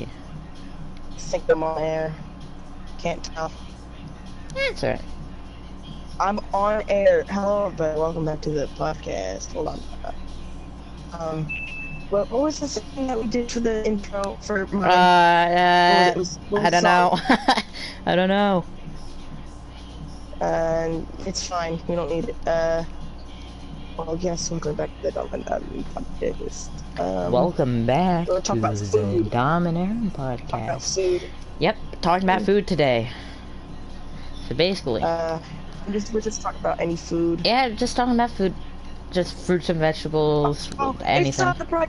see. I think I'm on air. Can't tell. That's alright. I'm on air. Hello, everybody. Welcome back to the podcast. Hold on. What was the thing that we did for the intro for mine? What was I the don't know. song? I don't know. And it's fine. We don't need it. Well, I guess we'll go back to the podcast. Welcome back We're to talking about the food. Dom and Aaron Talk about podcast. food. Yep, talking about food today. So basically, we're just talking about any food. yeah, just talking about food. Just fruits and vegetables, anything. It's not the price.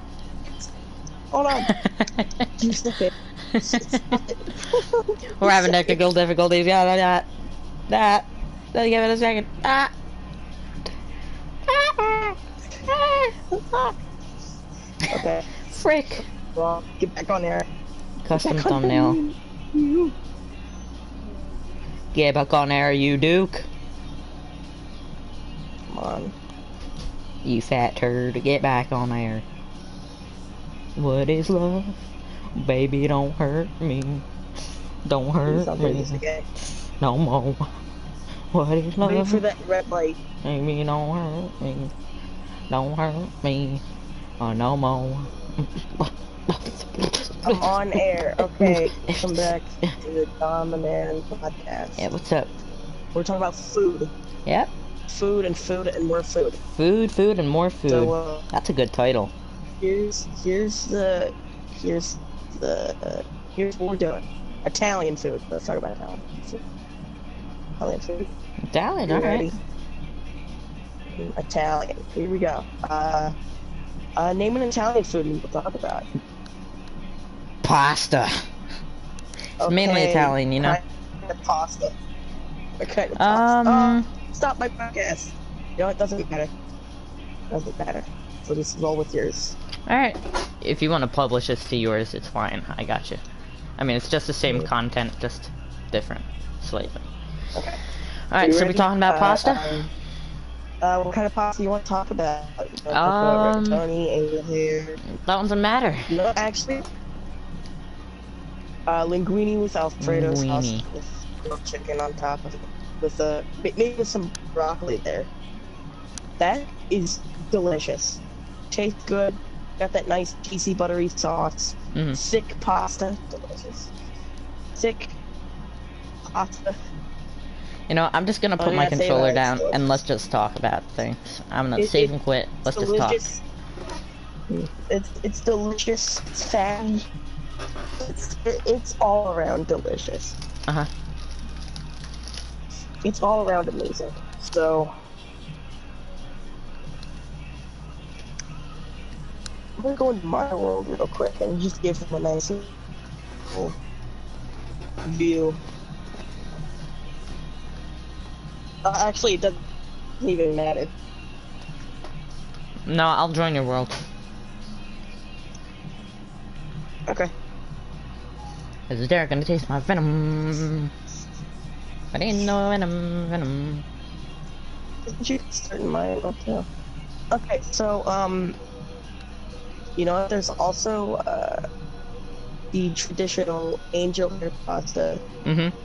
Hold on. You stop it. Stop it. We're having technical difficulties. Yeah. Let's give it a second. Okay. Frick. Well, get back on there. Custom thumbnail. Get back on there, you Duke. Come on. You fat turd, get back on there. What is love? Baby, don't hurt me. Don't hurt me. No more. What is love? Wait for that red light. Baby, don't hurt me. Don't hurt me. No more. I'm on air. Okay. Come back to the Dom and Aaron podcast. Yeah, what's up? We're talking about food. Yep. Food and more food. Food and more food. So, that's a good title. Here's what we're doing. Italian food. Let's talk about Italian food. Italian, alright. Italian. Here we go. Name an Italian food and we'll talk about. Pasta. It's mainly Italian, you know. Kind of pasta. What kind of pasta? Stop my podcast. You know, it doesn't matter. Doesn't matter. So just roll with yours. Alright. If you want to publish this to yours, it's fine. I got you. I mean, it's just the same content, just different. Slightly. Okay. Alright, so we're talking about pasta? What kind of pasta you want to talk about? Rigatoni, angel hair. That doesn't matter. No, actually. Linguine with Alfredo sauce with grilled chicken on top of it. Maybe some broccoli there. That is delicious. Tastes good. Got that nice cheesy buttery sauce. Thick pasta. Delicious. Thick pasta. You know, I'm just gonna put my controller down and let's just talk about things. I'm gonna save and quit. Let's just talk. It's delicious. It's fatty. It's all around delicious. It's all around amazing. So I'm gonna go into my world real quick and just give them a nice little view. Actually, it doesn't even matter. No, I'll join your world. Okay. Is Derek gonna taste my venom? But ain't no venom. You can start in my world too. Okay, so you know, there's also the traditional angel hair pasta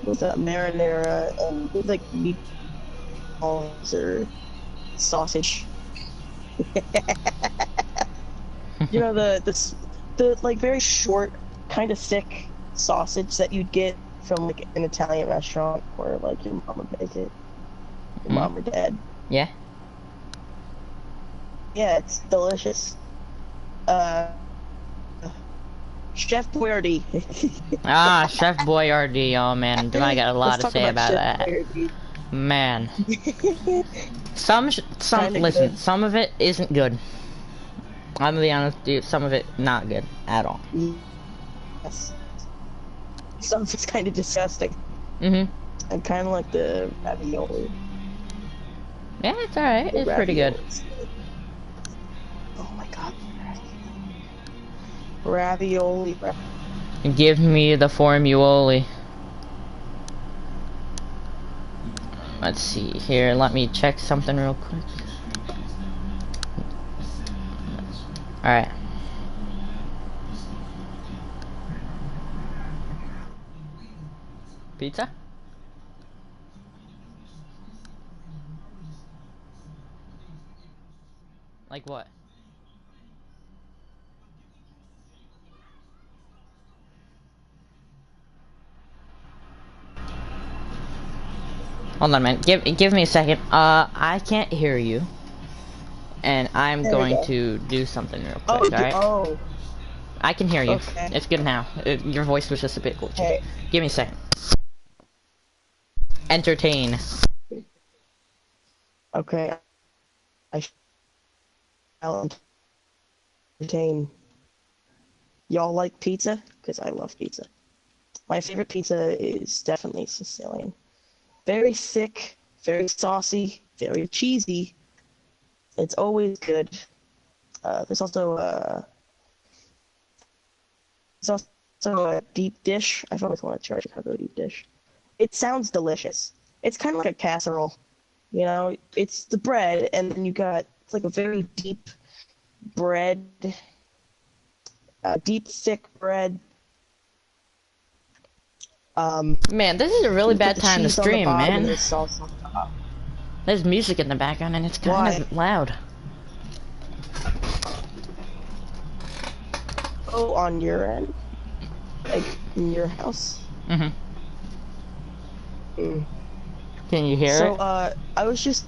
with a marinara and with like meatballs or sausage. You know, the like very short, kind of thick sausage that you'd get from like an Italian restaurant or like your mom would make it. Your mom or dad. Yeah. Yeah, it's delicious. Chef Boyardee. Chef Boyardee. Oh man, I got a lot to say about that. Boyardee. Man. Listen, some of it isn't good. I'm gonna be honest with you, some of it not good at all. Yes. Some of it's kind of disgusting. I kind of like the ravioli. Yeah, it's alright. It's pretty good. Oh my god. Ravioli. Give me the formuoli. Let's see here. Let me check something real quick. Alright. Pizza? Like what? Hold on, man. Give me a second. I can't hear you, and I'm There we going go. to do something real Oh, quick. All right. oh, I can hear you. okay. It's good now. Your voice was just a bit glitchy. Hey. Give me a second. Entertain. Okay. I shall entertain. Y'all like pizza? Because I love pizza. My favorite pizza is definitely Sicilian. Very thick, very saucy, very cheesy. It's always good. There's also a deep dish. I've always wanted to try Chicago deep dish. It sounds delicious. It's kind of like a casserole. You know, it's the bread, and then you got it's like a very deep bread, deep thick bread. Man, this is a really You got bad the time to cheese on the stream, bottom and man. there's sauce on top. There's music in the background, and it's kind Why? of loud. Oh, on your end, like in your house. Mhm. Mm. Can you hear So, it? I was just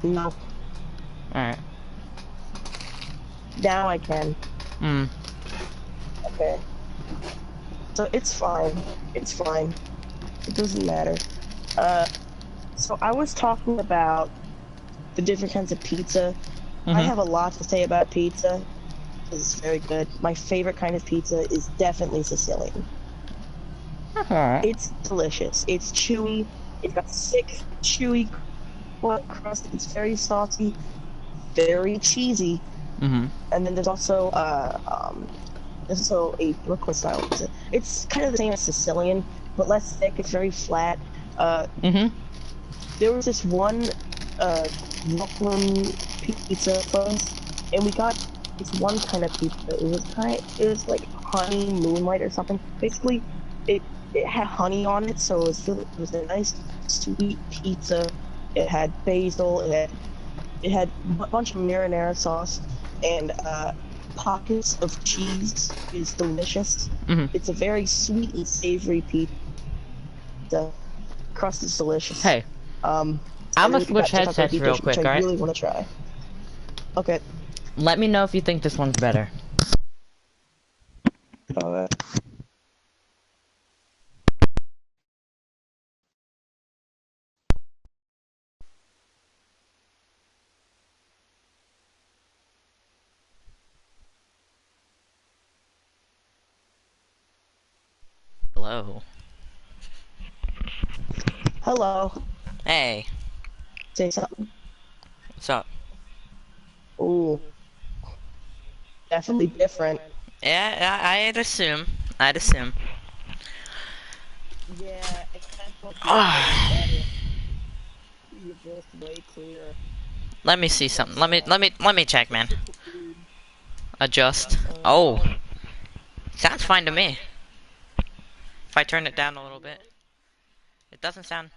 no. All right. Now I can. Hmm. Okay. So it's fine. It's fine. It doesn't matter. So I was talking about the different kinds of pizza. I have a lot to say about pizza because it's very good. My favorite kind of pizza is definitely Sicilian. Alright. It's delicious. It's chewy. It's got thick, chewy crust. It's very saucy, very cheesy. Mhm. And then there's also a Brooklyn style pizza. It's kind of the same as Sicilian, but less thick. It's very flat. Mhm. There was this one Brooklyn pizza place, and we got this one kind of pizza. It was like honey moonlight or something. Basically, it had honey on it, so it was a nice sweet pizza. It had basil. It had a bunch of marinara sauce and pockets of cheese. It's delicious. Mhm. It's a very sweet and savory pizza. The crust is delicious. Hey, Um, I'm and gonna then we switch got Chicago headsets deep real dish, which I quick. All right. really want to try. Okay. Let me know if you think this one's better. Alright. Hello. Hello. Hey. Say something. What's up? Ooh, definitely different. Yeah, I'd assume. I'd assume. Yeah, except for your voice Ah. better. Your voice way clearer. Let me see something. Let me check, man. Adjust. Oh, Oh, sounds fine to me. If I turn it down a little bit, it doesn't sound,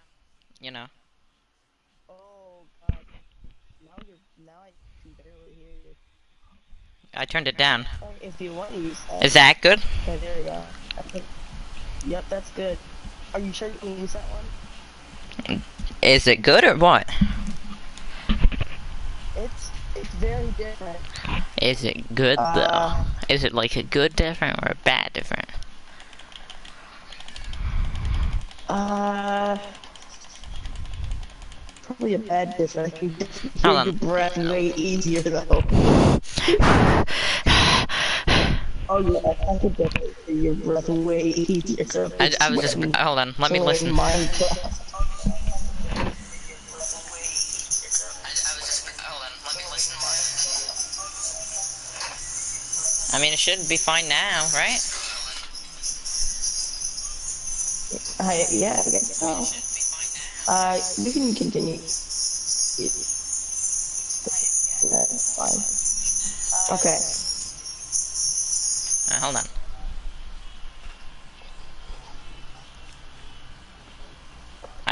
you know. oh God. Now I can barely hear you. I turned it down. If you want to use that. Is that good? Okay, there we go. Yep, that's good. Are you sure you can use that one? Is it good or what? It's very different. Is it good though? Uh, Is it like a good different or a bad different? uh, Probably a bad difference. I can definitely hear Hold your on. breath way easier though. Oh yeah, I could definitely hear your breath way easier. So if you're I was just sweating, hold on. Let me playing listen. Minecraft. I mean, it should be fine now, right? Yeah, I guess so. We can continue. That's fine. Okay. Hold on.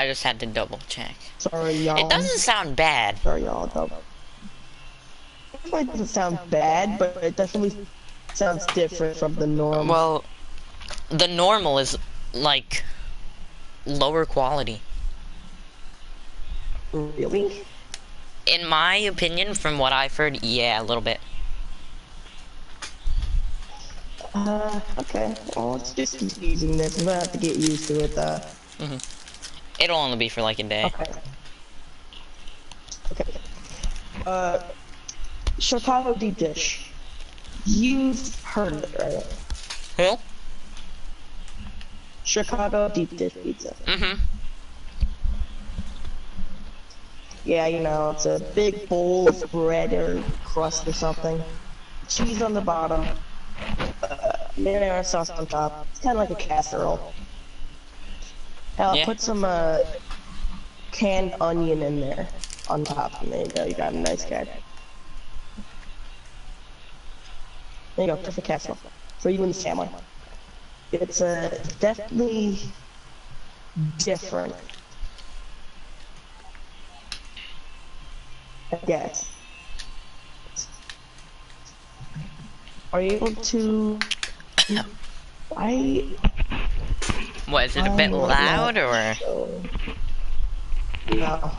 I just had to double check. Sorry, y'all. It doesn't sound bad. Sorry, y'all. It definitely doesn't sound bad, but it definitely sounds different from the norm. Well, the normal is like lower quality. Really? In my opinion, from what I've heard, yeah, a little bit. Okay. Well, it's just confusing this. I'm gonna have to get used to it, It'll only be for like a day. Okay. Okay. Chicago deep dish. You've heard of it, right? Who? Chicago deep dish pizza. Mm-hmm. Yeah, you know, it's a big bowl of bread or crust or something. Cheese on the bottom. Marinara sauce on top. It's kind of like a casserole. I'll Yeah. put some canned onion in there on top, and there you go. You got a nice guy. There you go, perfect casserole for you and the family. It's definitely different, I guess. Are you able to? What, is it a bit loud, or? No.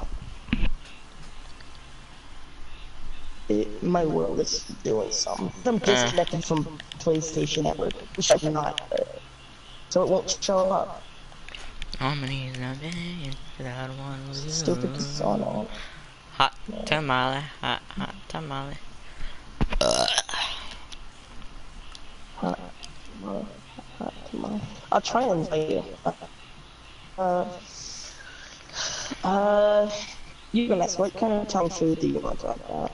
My world is doing something. I'm disconnected from PlayStation Network, which I'm not, so it won't show up. Stupid song. Hot tamale, hot tamale. Hot tamale. I'll try and invite you. You can ask, what kind of tongue food do you want to talk about?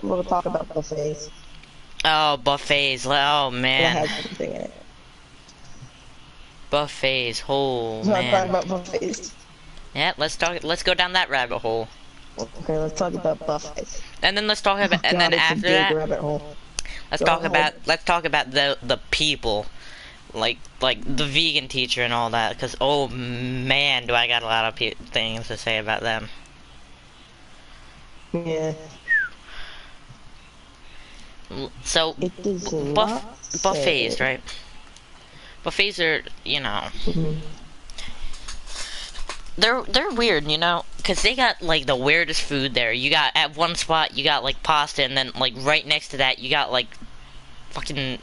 We'll talk about buffets. Oh, buffets. Oh, man. It has everything in it. Buffets. Oh, So I'm talking man. about buffets. Yeah, let's go down that rabbit hole. Okay, let's talk about buffets. And then let's talk about, and God, then it's a after big that, rabbit hole. let's Go talk ahead. about the people. Like the vegan teacher and all that, because oh man, do I got a lot of things to say about them. Yeah. So It does not buffets, say. right? Buffets are, you know, they're weird, you know, because they got like the weirdest food there. You got at one spot you got like pasta, and then like right next to that you got like fucking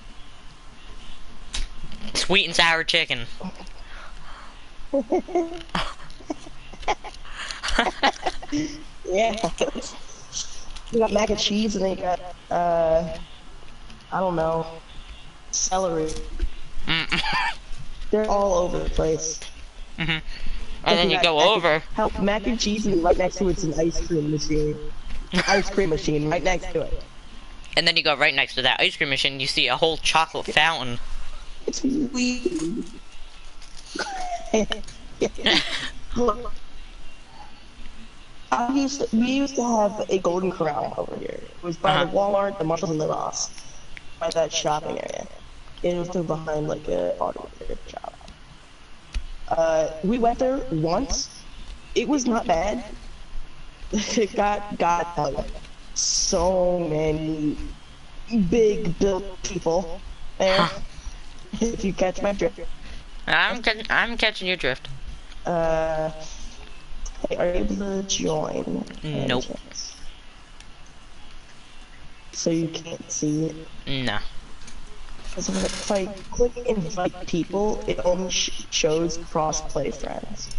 sweet and sour chicken. Yeah. You got mac and cheese, and then you got I don't know, celery. They're all over the place. And then you go over. Help, mac and cheese, and right next to it's an ice cream machine. Ice cream machine right next to it. And then you go right next to that ice cream machine, you see a whole chocolate fountain. It's weird. Look, we used to have a Golden Corral over here. It was by the Walmart, the Marshalls, and the Ross. By that shopping area. It was still behind like a auto repair shop. We went there once. It was not bad. It got so many big built people there. If you catch my drift. I'm catching your drift. Hey, are you able to join? Nope. So you can't see it? No. Because if I click invite people, it only shows cross-play friends.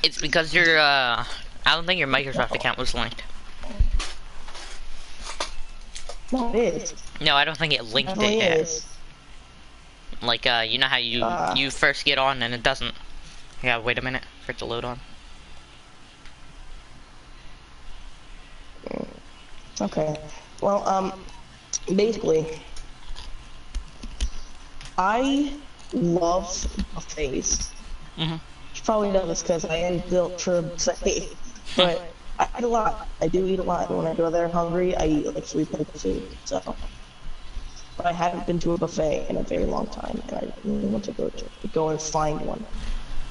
It's because your I don't think your Microsoft account was linked. No, it is. No, I don't think it linked it yet. Like you know how you first get on and it doesn't. Yeah, wait a minute for it to load on. Okay. Well, basically, I love buffets. You probably know this because I am built for a buffet. But I eat a lot. I do eat a lot. When I go there hungry, I eat like sweet potato food. So, but I haven't been to a buffet in a very long time, and I really want to go and find one.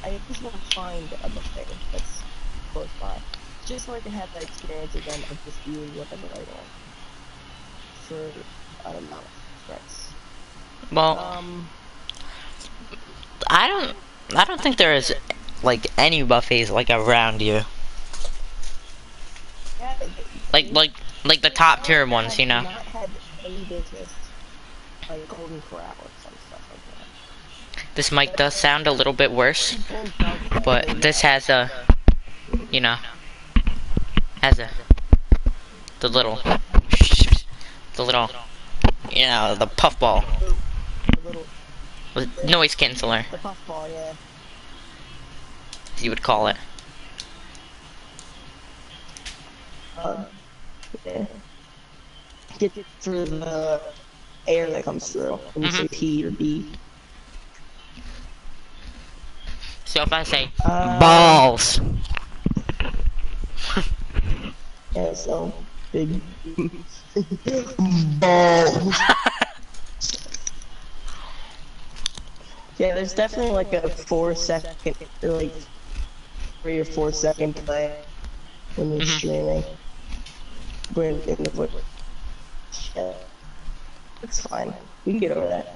I just want to find a buffet that's close by, just so I can have that experience again of just eating whatever I want for an amount of price. Well, I don't think there is like any buffets like around you. Yeah, Like the top tier ones, you know. Not had any business like Golden Corral or some stuff like that. This mic does sound a little bit worse, but this has a, you know, has a the little, you know, the puffball with noise canceller, The puffball, yeah. as you would call it. Yeah. Get through the air that comes through when you say P or B. So if I say balls, yeah, so big balls. Yeah, there's definitely like a 4-second, like 3 or 4 second delay when you're streaming. When in the voice. Yeah. It's fine. We can get over that.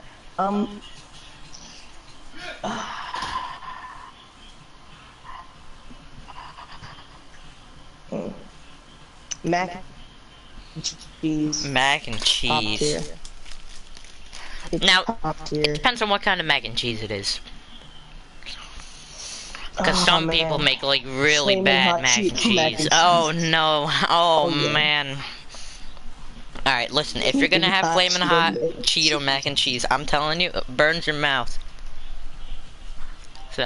Mac and cheese. mac and cheese. Now, it depends on what kind of mac and cheese it is. Because some people make like really bad mac and cheese. Oh no. Oh man. Alright, listen, if you're gonna have flamin' hot Cheeto mac and cheese, I'm telling you, it burns your mouth. So.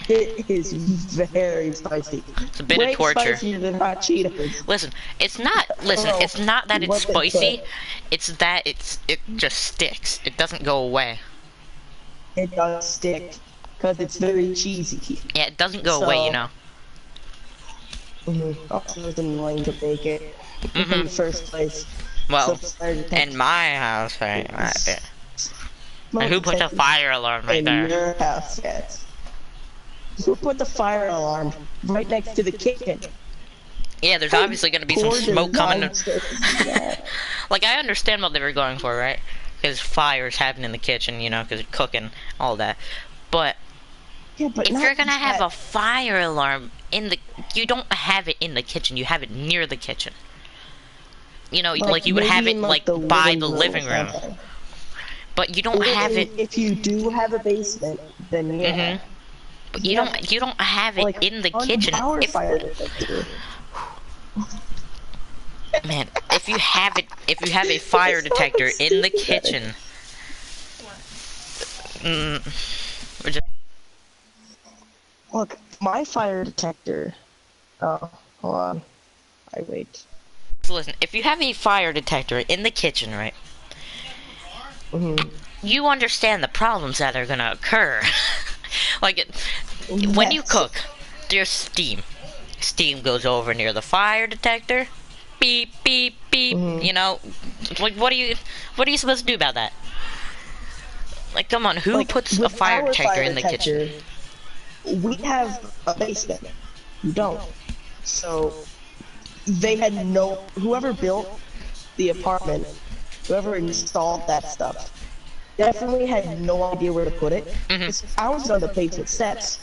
It is very spicy. It's a bit of torture. Spicier than hot Cheetos. Listen, it's not that it's spicy, it's that it just sticks. It doesn't go away. It does stick, because it's very cheesy. Yeah, it doesn't go away, you know. Also, it's annoying to make it in the first place. Well, in my house, right? And who puts a fire alarm right there? In your house, yes. Who put the fire alarm right next to the kitchen? Yeah, there's obviously gonna be some smoke coming. Like, I understand what they were going for, right? Because fires happen in the kitchen, you know, because you're cooking, all that. But, yeah, but if you're gonna have a fire alarm in the, you don't have it in the kitchen, you have it near the kitchen. You know, like you would have it like by the living room. But you don't have it. If you do have a basement, then yeah. But you don't have it like, in the kitchen. Man, if you have a fire detector in the kitchen, we're just. Look, my fire detector. Oh, hold on. I wait. So listen, if you have a fire detector in the kitchen, right? You understand the problems that are gonna occur. Like, when you cook, there's steam. Steam goes over near the fire detector. Beep, beep, beep. You know, like what are you supposed to do about that? Like, come on, who puts a fire detector in the kitchen? We have a basement. You don't. So they had whoever built the apartment, whoever installed that stuff, definitely had no idea where to put it. Ours is on the basement steps.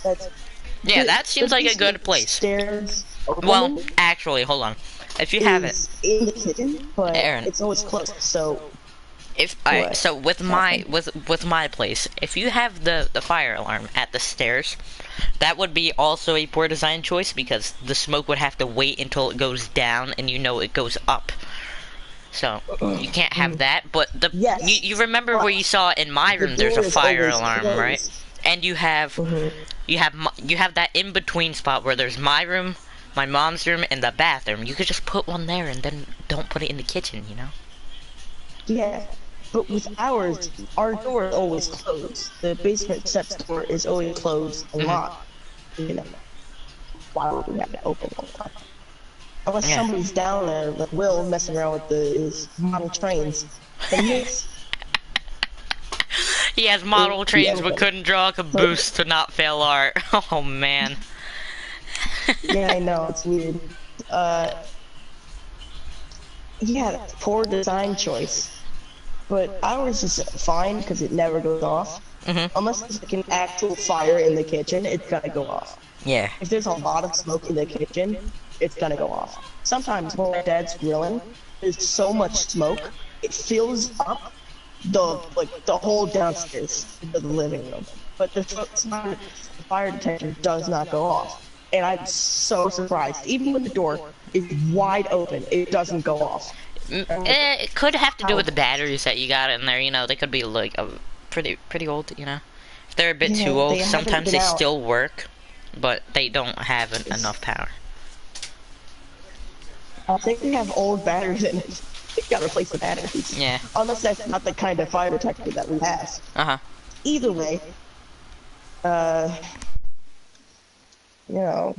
Yeah, that seems like a good place. Stairs. Well, actually, hold on. If you have it in the kitchen, but Aaron, it's always closed. So so with my place, if you have the fire alarm at the stairs, that would be also a poor design choice because the smoke would have to wait until it goes down, and you know it goes up. So you can't have that. But you remember where you saw in my room there's a fire alarm, right? And you have that in between spot where there's my room, my mom's room, and the bathroom. You could just put one there and then don't put it in the kitchen, you know? Yeah, but with ours, our door is always closed. The basement steps door is always closed and locked. You know, why would we have it open all the time? Unless somebody's down there, like Will, messing around with his model trains. And yes. He has model trains but couldn't draw a So, caboose to not fail art. Oh man. yeah, I know, it's weird. Yeah, poor design choice. But ours is fine because it never goes off. Mhm. Unless there's like an actual fire in the kitchen, it's gonna go off. Yeah. If there's a lot of smoke in the kitchen, it's gonna go off. Sometimes when my dad's grilling, there's so much smoke, it fills up the whole downstairs into the living room. But the fire detector does not go off. And I'm so surprised. Even when the door is wide open, it doesn't go off. It could have to do with the batteries that you got in there. You know, they could be like pretty old. You know, if they're a bit Yeah, too old, they haven't sometimes been they out. still work, but they don't have enough power. I think they have old batteries in it. You gotta replace the batteries. Yeah. Unless that's not the kind of fire detector that we have. Uh-huh. Either way, you know,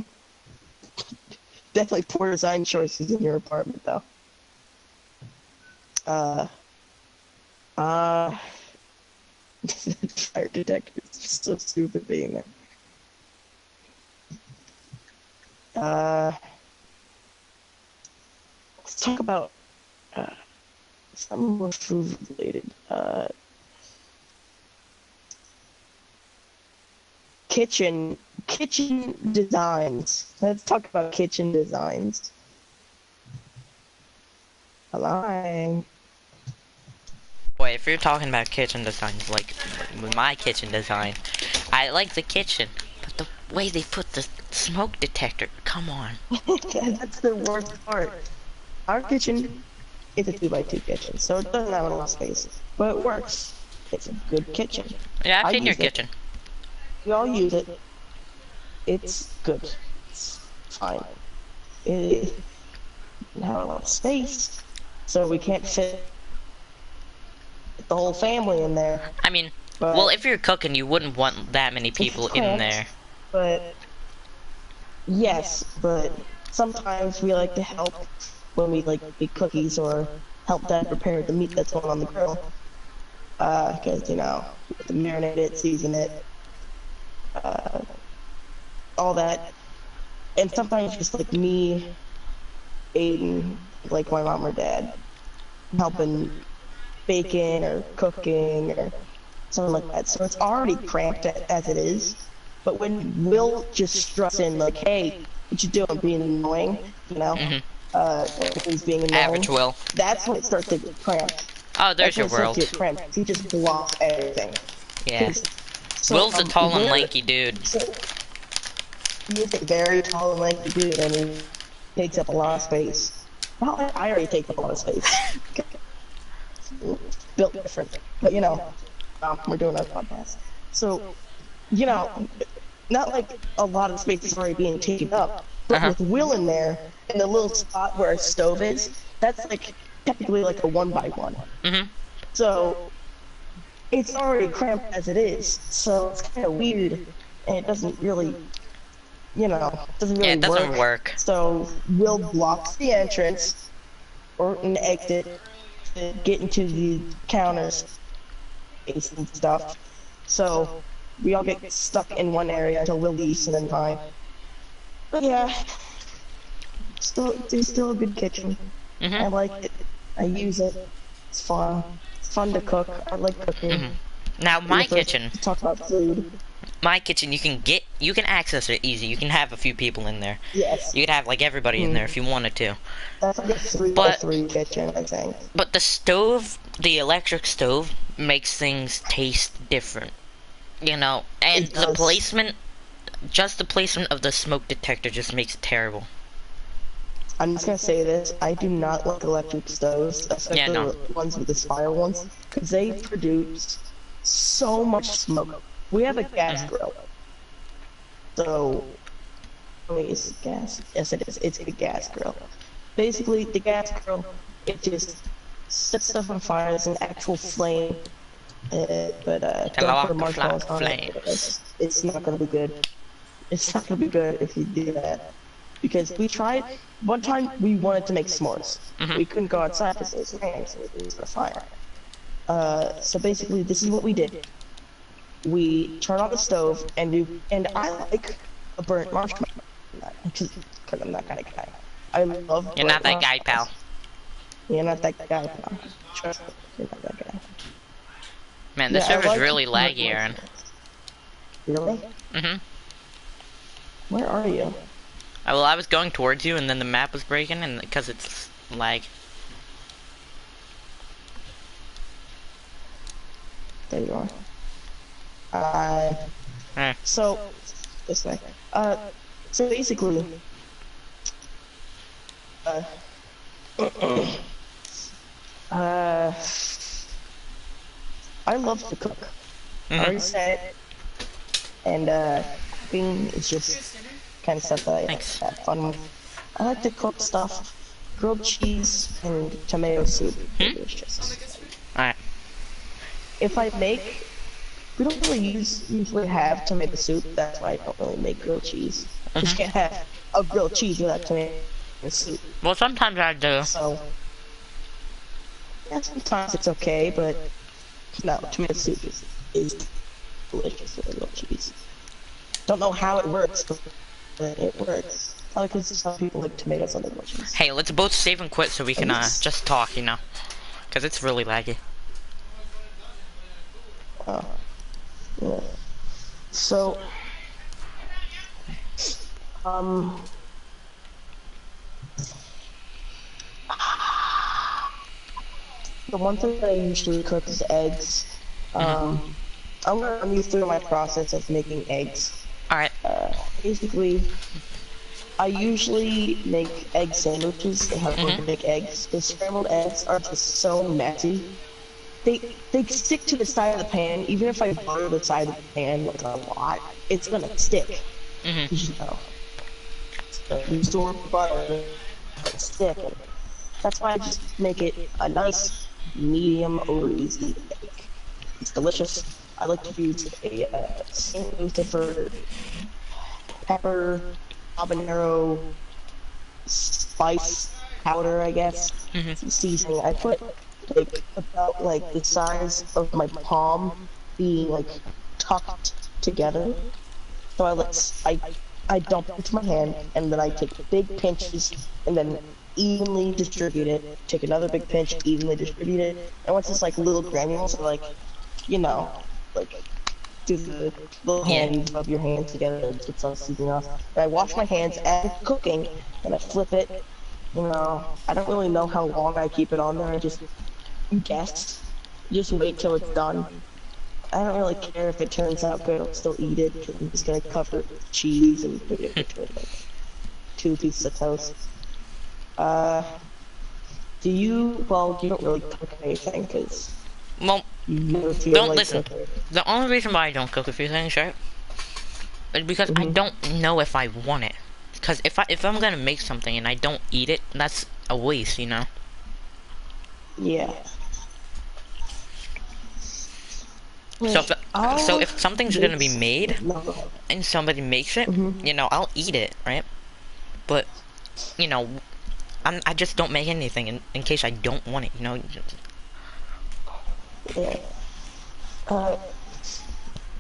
definitely poor design choices in your apartment, though. Fire detector is just so stupid being there. Let's talk about something more food related. Kitchen designs. Let's talk about kitchen designs. Hello. Boy, if you're talking about kitchen designs, like with my kitchen design, I like the kitchen, but the way they put the smoke detector, come on. That's the worst part. Our kitchen is a 2x2 kitchen, so it doesn't have a lot of space, but it works. It's a good kitchen. Yeah, I've I seen your use it. kitchen. We all use it. It's good. It's fine. It doesn't have a lot of space, so we can't fit the whole family in there. I mean, But well, if you're cooking, you wouldn't want that many people it's in cramped, there. But yes, but sometimes we like to help when we like make cookies or help Dad prepare the meat that's going on the grill. Because you know, we have to marinate it, season it, all that. And sometimes just like me, Aiden, like my mom or dad, helping baking or cooking or something like that. So it's already cramped as it is. But when Will just struts in like, hey, what you doing, being annoying, you know? He's being annoying. Average Will. That's when it starts to get cramped. Oh, there's your That's when it starts world. to get cramped. He just blocks everything. Yeah. So, Will's a tall and Will- lanky dude. So, he is a very tall and lanky dude, and he takes up a lot of space. Not like I already take up a lot of space. Built different, but you know, we're doing our podcast. So, you know, not like a lot of space is already being taken up, but with Will in there, and the little spot where our stove is, that's like technically like a 1x1. So, it's already cramped as it is, so it's kind of weird, and it doesn't really, you know, Yeah, it doesn't work. So Will blocks the entrance or an exit to get into the counters and stuff. So we all get stuck in one area until Will leaves and then fine. But yeah, it's still a good kitchen. I like it. I use it. It's fun. It's fun to cook. I like cooking. Now my kitchen. Talk about food. My kitchen, you can access it easy. You can have a few people in there. Yes. You could have like everybody in there if you wanted to. That's like a 3x3 kitchen, I think. But the stove, the electric stove, makes things taste different. You know, and the placement, just the placement of the smoke detector just makes it terrible. I'm just gonna say this, I do not like electric stoves, especially the ones with the spiral ones, because they produce so much smoke. We have a gas grill. So, wait, is it gas? Yes, it is. It's a gas grill. Basically, the gas grill, it just sets stuff on fire. It's an actual flame. But don't put marshmallows on it. It's not gonna be good. It's not gonna be good if you do that. Because we tried, one time we wanted to make s'mores. We couldn't go outside because it was raining, so we used a fire. So basically, this is what we did. we turn on the stove and I like a burnt marshmallow. Because I'm that kind of guy. I love You're burnt not that guy, pal. marshmallows. You're not that guy, pal. Trust me, you're not that guy. Man, this Yeah, I server's like really burnt laggy, Aaron. Really? Mm-hmm. Where are you? Well, I was going towards you, and then the map was breaking, and because it's lag. There you are. Eh. So this way. So basically, uh, uh, I love to cook. I already said it. And cooking is just kind of stuff that I Thanks. have fun with. I like to cook stuff, grilled cheese and tomato soup. Delicious. Alright. If I make, we don't really usually have tomato soup. That's why I don't really make grilled cheese. Because you can't have a grilled cheese without tomato soup. Well, sometimes I do. So yeah, sometimes it's okay, but no, tomato soup is delicious with grilled cheese. Don't know how it works, but it works. Probably because some people like tomatoes on their grilled cheese. Hey, let's both save and quit so we can just talk, you know, because it's really laggy. Oh, yeah. So, the one thing that I usually cook is eggs. I'm gonna run you through my process of making eggs. Alright. Basically, I usually make egg sandwiches and how to make eggs. The scrambled eggs are just so messy. They stick to the side of the pan. Even if I butter the side of the pan like a lot, it's gonna stick. You know. So you store butter, it'll stick. That's why I just make it a nice medium over easy egg. It's delicious. I like to use a St. Lucifer pepper, habanero, spice powder, I guess. Seasoning. I put like about like the size of my palm being like tucked together. So I dump it into my hand and then I take big pinches and then evenly distribute it. Take another big pinch, evenly distribute it. And once it's like little granules, like, you know, like do the little hand rub your hands together and get some seasoning off. And I wash my hands as it's cooking and I flip it. You know, I don't really know how long I keep it on there. I just guess. Just wait till it's done. I don't really care if it turns out good. I'll still eat it. I'm just gonna cover it with cheese and put it between like 2 pieces of toast. Do you? Well, you don't really cook anything because. Well, don't listen. The only reason why I don't cook a few things, right, is because I don't know if I want it. Because if I'm gonna make something and I don't eat it, that's a waste, you know. Yeah. So if something's gonna be made and somebody makes it, you know, I'll eat it, right? But you know, I just don't make anything in case I don't want it, you know. Yeah.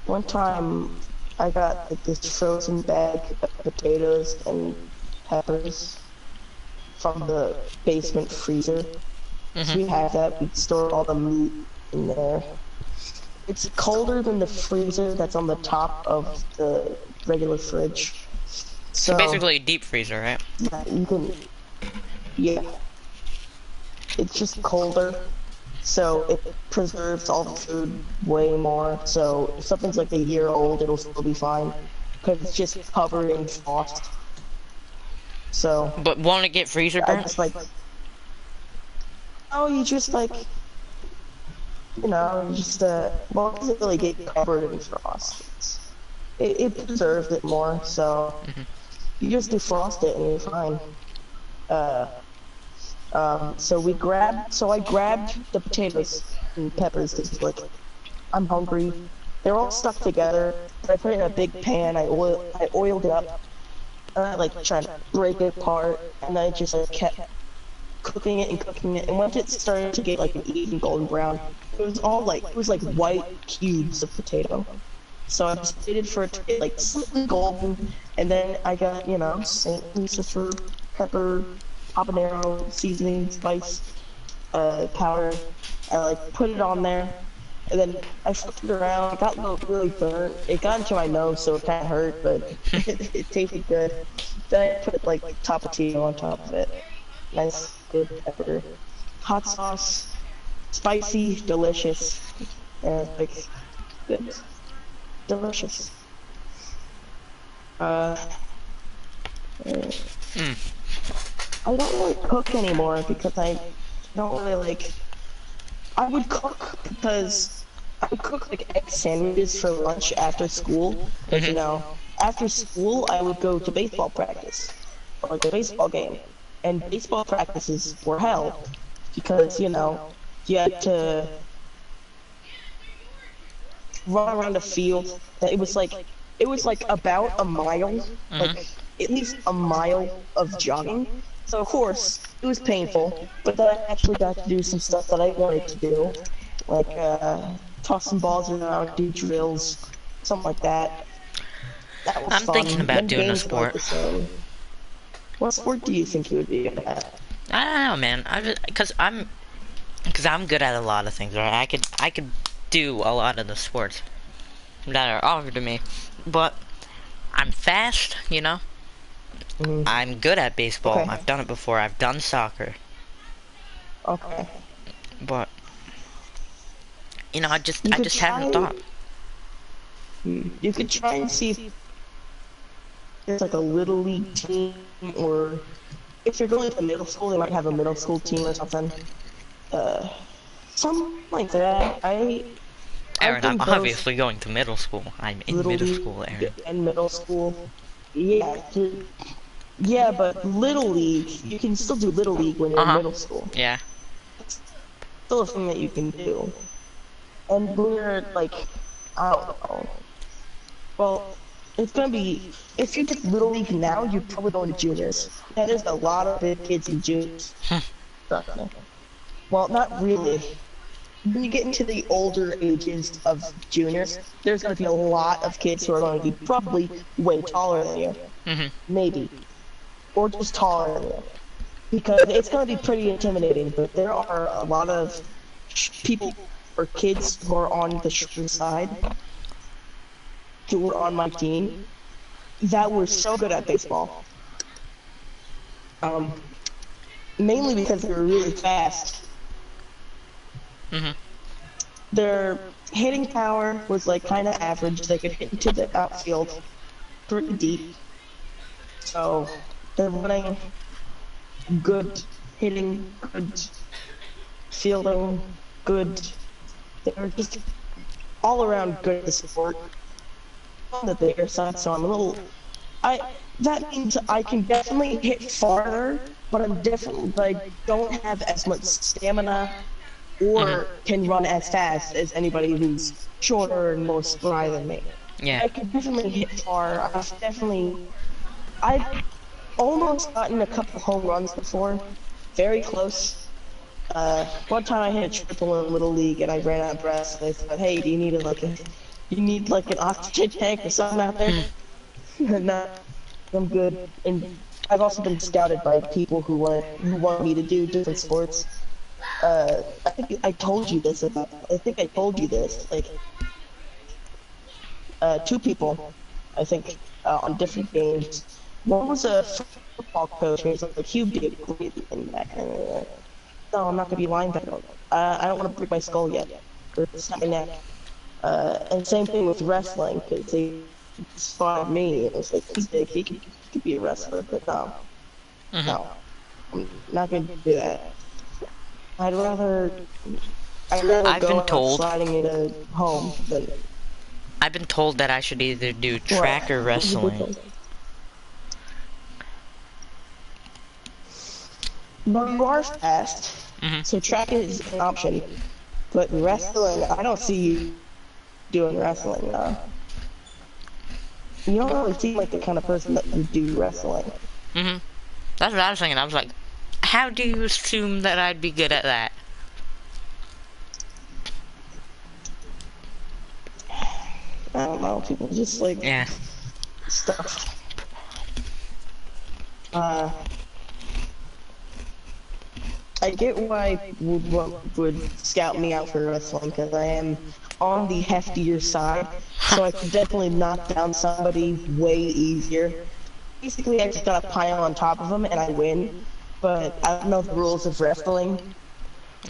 One time I got like this frozen bag of potatoes and peppers from the basement freezer. So we have that. We store all the meat in there. It's colder than the freezer that's on the top of the regular fridge. So basically a deep freezer, right? You can, yeah. It's just colder, so it preserves all the food way more. So if something's like a year old, it'll still be fine, because it's just covered in frost. So. But won't it get freezer burnt? Just like. Oh, you just like. You know, just well, it doesn't really get covered in frost. It preserves it more, so you just defrost it and you're fine. So I grabbed the potatoes and peppers because like I'm hungry. They're all stuck together. I put it in a big pan. I oiled it up. And I like tried to break it apart, and I just like kept cooking it, and once it started to get like an even golden brown, it was like white cubes of potato. So I just waited for it to get like slightly golden, and then I got, you know, Saint Lucifer, pepper, habanero, seasoning, spice, powder. I like put it on there, and then I flipped it around. It got really burnt. It got into my nose, so it kind of hurt, but it tasted good. Then I put like tapatio on top of it. Nice, good pepper. Hot sauce, spicy, delicious, and like good, delicious. Uh, Mm. I don't really cook anymore because I don't really like. I would cook because I would cook like egg sandwiches for lunch after school. Because you know, after school I would go to baseball practice, or like a baseball game, and baseball practices were hell because you know you had to run around a field that it was like about a mile, like at least a mile of jogging. So of course it was painful, but then I actually got to do some stuff that I wanted to do, like toss some balls around, do drills, something like that. That was I'm thinking fun. about Then doing a games were like sport. the same. What sport do you think you would be good at? I don't know, man. Cause I'm good at a lot of things, right? I could do a lot of the sports that are offered to me, but I'm fast, you know. Mm, I'm good at baseball. okay. I've done it before. I've done soccer, Okay. but you know, You I could just haven't try. thought. You could try and see if there's like a little league team, or if you're going to middle school, they might have a middle school team or something. Uh, something like that. I've Aaron, I'm done both obviously going to middle school. I'm in little middle league school, Aaron. and middle school. Yeah, yeah, but little league, you can still do little league when you're in Uh huh. middle school. Yeah. It's still a thing that you can do. And when you're like, I don't know. Well, it's gonna be, if you did little league now, you'd probably go into juniors. Yeah, there's a lot of big kids in juniors. Trust me. Well, not really. When you get into the older ages of juniors, there's going to be a lot of kids who are going to be probably way taller than you. Mhm. Maybe. Or just taller than you. Because it's going to be pretty intimidating, but there are a lot of people or kids who are on the shorter side who were on my team that were so good at baseball. Mainly because they were really fast. Mhm. Their hitting power was like kind of average. They could hit into the outfield pretty deep. So they're running, good hitting, good fielding, good. They're just all around good at the sport. On the bigger side, so I'm a little. That means I can definitely hit farther, but I don't have as much stamina Mhm. or can run as fast as anybody who's shorter and more spry than me. Yeah. I could definitely hit far. I've almost gotten a couple home runs before. Very close. One time I hit a triple in Little League and I ran out of breath. So they said, "Hey, you need like an oxygen tank or something out there?" Hmm. No, I'm good. And I've also been scouted by people who want me to do different sports. I think I told you this about. I think I told you this. Like, two people, I think, on different games. One was a football coach, and he's like, "You'd be a great linebacker." No, I'm not gonna be a linebacker. I don't want to break my skull yet, or snap my neck. And same thing with wrestling, because they spotted me. It was like, he's big, he could be a wrestler, but no, Mhm. no, I'm not gonna do that. I'd rather, I'd rather I've go been out told. sliding into home than I've been told that I should either do what? track or What have you been wrestling. told? Well, you are fast, Mhm. so track is an option. But wrestling, I don't see you doing wrestling. You don't really seem like the kind of person that would do wrestling. Mhm. That's what I was thinking. I was like, how do you assume that I'd be good at that? I don't know, people just like Yeah. stuff. I get why would scout me out for wrestling, because I am on the heftier side, so I can definitely knock down somebody way easier. Basically, I just gotta pile on top of them and I win, but I don't know the rules of wrestling,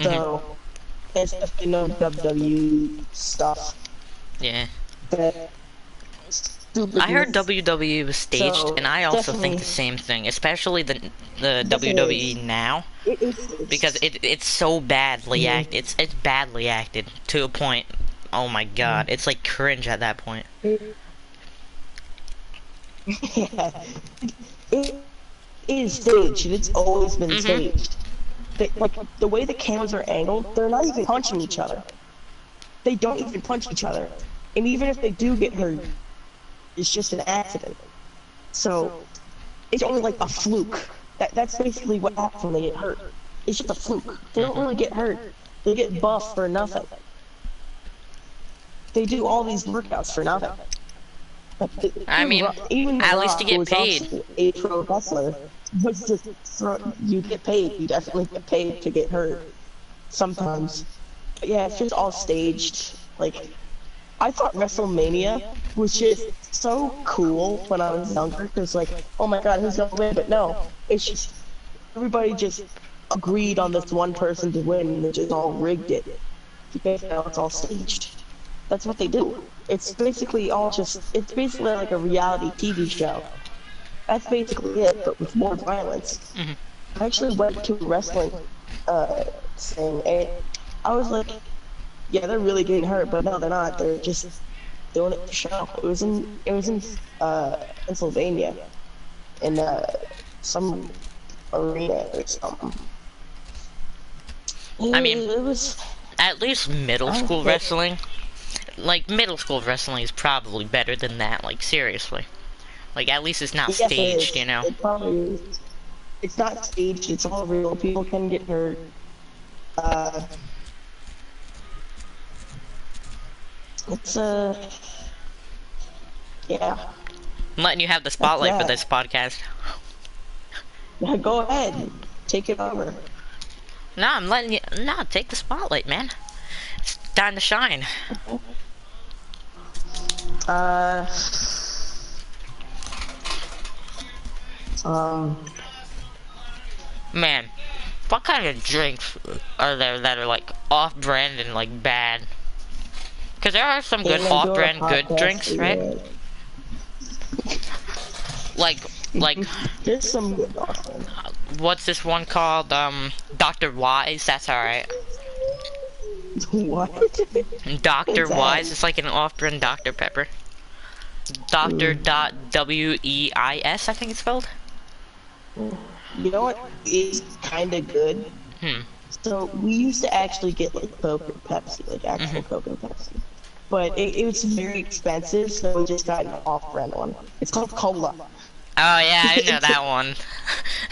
so there's definitely no WWE stuff. Yeah. That I heard stupidness. WWE was staged, and So I also think definitely, the same thing, especially the yes, it WWE is. now, It is because staged. it's so badly Mhm. acted. It's badly acted to a point. Oh my god, it's like cringe at that point. Yeah, it is staged, and it's always been staged. Like the way the cameras are angled, they're not even punching each other. They don't even punch each other, and even if they do get hurt, it's just an accident. So it's only like a fluke. That's basically what happens when they get hurt. It's just a fluke. They don't really get hurt. They get buffed for nothing. They do all these workouts for nothing. I mean, Even The at least you Rock, who get was paid. also a pro wrestler, was just you get paid. You definitely get paid to get hurt sometimes. But yeah, it's just all staged. Like, I thought WrestleMania was just so cool when I was younger, because like, oh my god, who's gonna win? But no, it's just everybody just agreed on this one person to win, and they just all rigged it because now it's all staged. That's what they do. It's basically it's basically like a reality TV show. That's basically it, but with more violence. I actually went to a wrestling thing, and I was like, yeah, they're really getting hurt, but no, they're not. They're just doing it for show. It was in Pennsylvania, in some arena or something. I mean, It was. at least middle I school don't know. wrestling. Like, middle school wrestling is probably better than that, like, seriously. Like, at least it's not Yes, it staged, you is. know? It probably is. It's not staged. It's all real. People can get hurt. Uh, it's yeah. I'm letting you have the That's spotlight for this that. podcast. Yeah, go ahead. Take it over. No, I'm letting you. No, take the spotlight, man. It's time to shine. Uh, um, Man, what kind of drinks are there that are, like, off-brand and, like, bad? Because there are some good and I'm doing a off-brand good podcast drinks, for right? you. Like, There's some good awesome. what's this one called? Dr. Wise, that's alright. What? Dr. What's Wise, that? it's like an off-brand Dr. Pepper. Dr. Weis, I think it's spelled. You know what is kind of good? So we used to actually get like Coke and Pepsi, like actual Coke and Pepsi. But it was very expensive, so we just got an off-brand one. It's called Cola. Oh yeah, I know It, that one.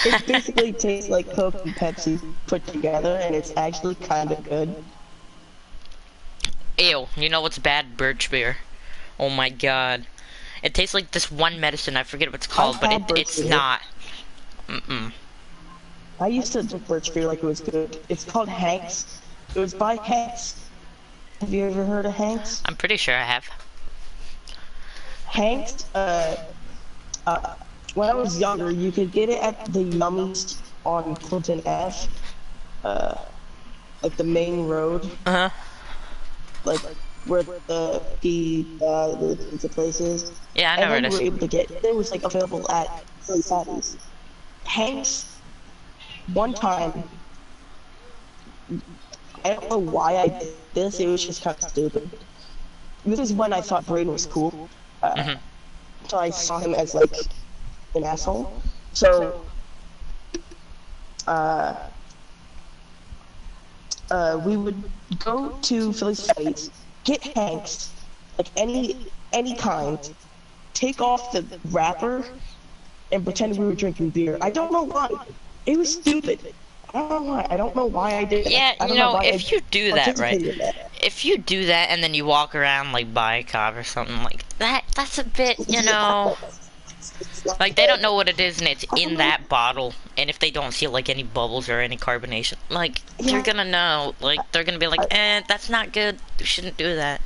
it basically tastes like Coke and Pepsi put together, and it's actually kind of good. Ew, you know what's bad? Birch beer. Oh my god. It tastes like this one medicine, I forget what it's I've called, but had birch it's beer. not. Mm-mm. I used to drink birch beer like it was good. It's called Hank's. It was by Hank's. Have you ever heard of Hank's? I'm pretty sure I have. Hank's, when I was younger, you could get it at the Yummies on Clinton Ave, like the main road, Uh-huh. like where the pizza place is. Yeah, I know And where then it we were is. able to get it was like available at Philly Fatties. Hank's, one time, I don't know why I did this, it was just kind of stupid. This is when I thought Braden was cool. So I saw him as like an asshole. So, we would go to Philly's Fatties, get Hanks, like any kind, take off the wrapper, and pretend we were drinking beer. I don't know why. It was stupid. I don't know why. I don't know why I did Yeah, that. I you don't know know, why I if you do that, right? participated in that. If you do that and then you walk around like by a cop or something like that, that's a bit, you Yeah, know, it's not like they don't good. know what it is and it's I don't in know. that bottle. And if they don't see like any bubbles or any carbonation, like they're Yeah, gonna know, like they're gonna be like, I, that's not good. You shouldn't do that.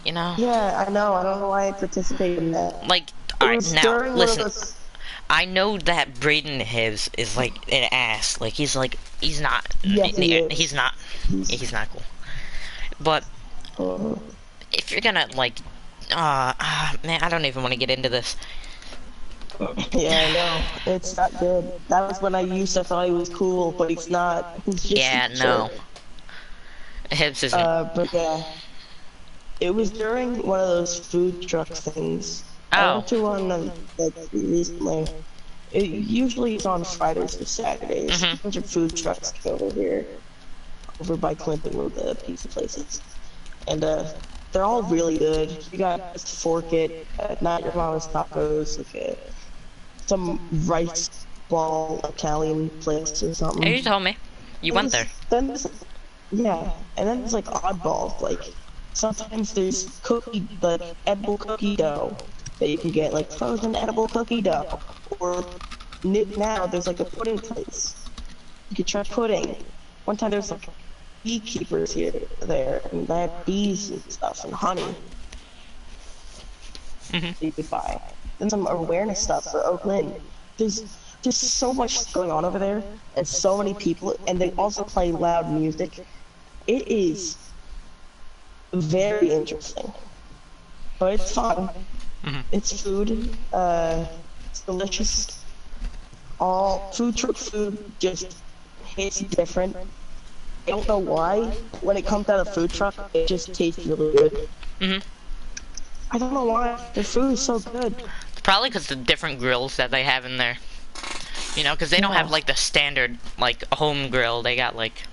You know, yeah, I know. I don't know why I participated in that. like, It all right, was now during one of listen. those. I know that Braden Hibbs is like an ass. Like he's not. Yes, he He's is. not. He's, He's not cool. But uh, if you're gonna like, man, I don't even want to get into this. yeah, I know. It's not good. That was when I used to thought he was cool, but he's not. He's just a Yeah, jerk. no, Hibbs isn't. But yeah, it was during one of those food truck things. I Oh, went to one like recently. It usually is on Fridays or Saturdays. A mhm. bunch of food trucks come over here, over by Clinton with the pizza places, and they're all really good. You got just Fork It, Not Your Mama's Tacos, like some rice ball Italian place or Hey, you something. told me you went there. Then there's yeah, and then there's like oddballs. Like sometimes there's like edible cookie dough that you can get, like frozen edible cookie dough. Or now there's like a pudding place. You could try pudding. One time there's like beekeepers there, and they had bees and stuff and honey Mhm. that you could buy. Then some awareness stuff for Oakland. There's there's so much going on over there, and so many people, and they also play loud music. It is very interesting, but it's fun. Mhm. It's food. It's delicious. All food truck food just hits different. I don't know why. When it comes out of food truck, it just tastes really good. Mhm. I don't know why. Their food is so good. It's probably because the different grills that they have in there. You know, because they don't have Yeah. like the standard like home grill. They got like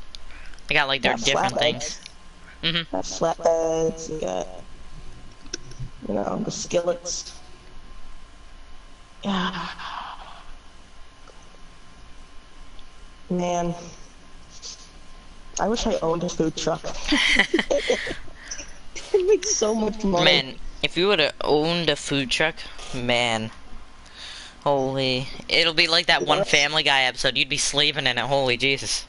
their Got different things. flatbeds. Mhm. Got flatbeds. You got, the skillets. Yeah. Man, I wish I owned a food truck. It makes so much money. Man, if you would have owned a food truck, man, holy, it'll be like that one Family Guy episode. You'd be sleeping in it. Holy Jesus.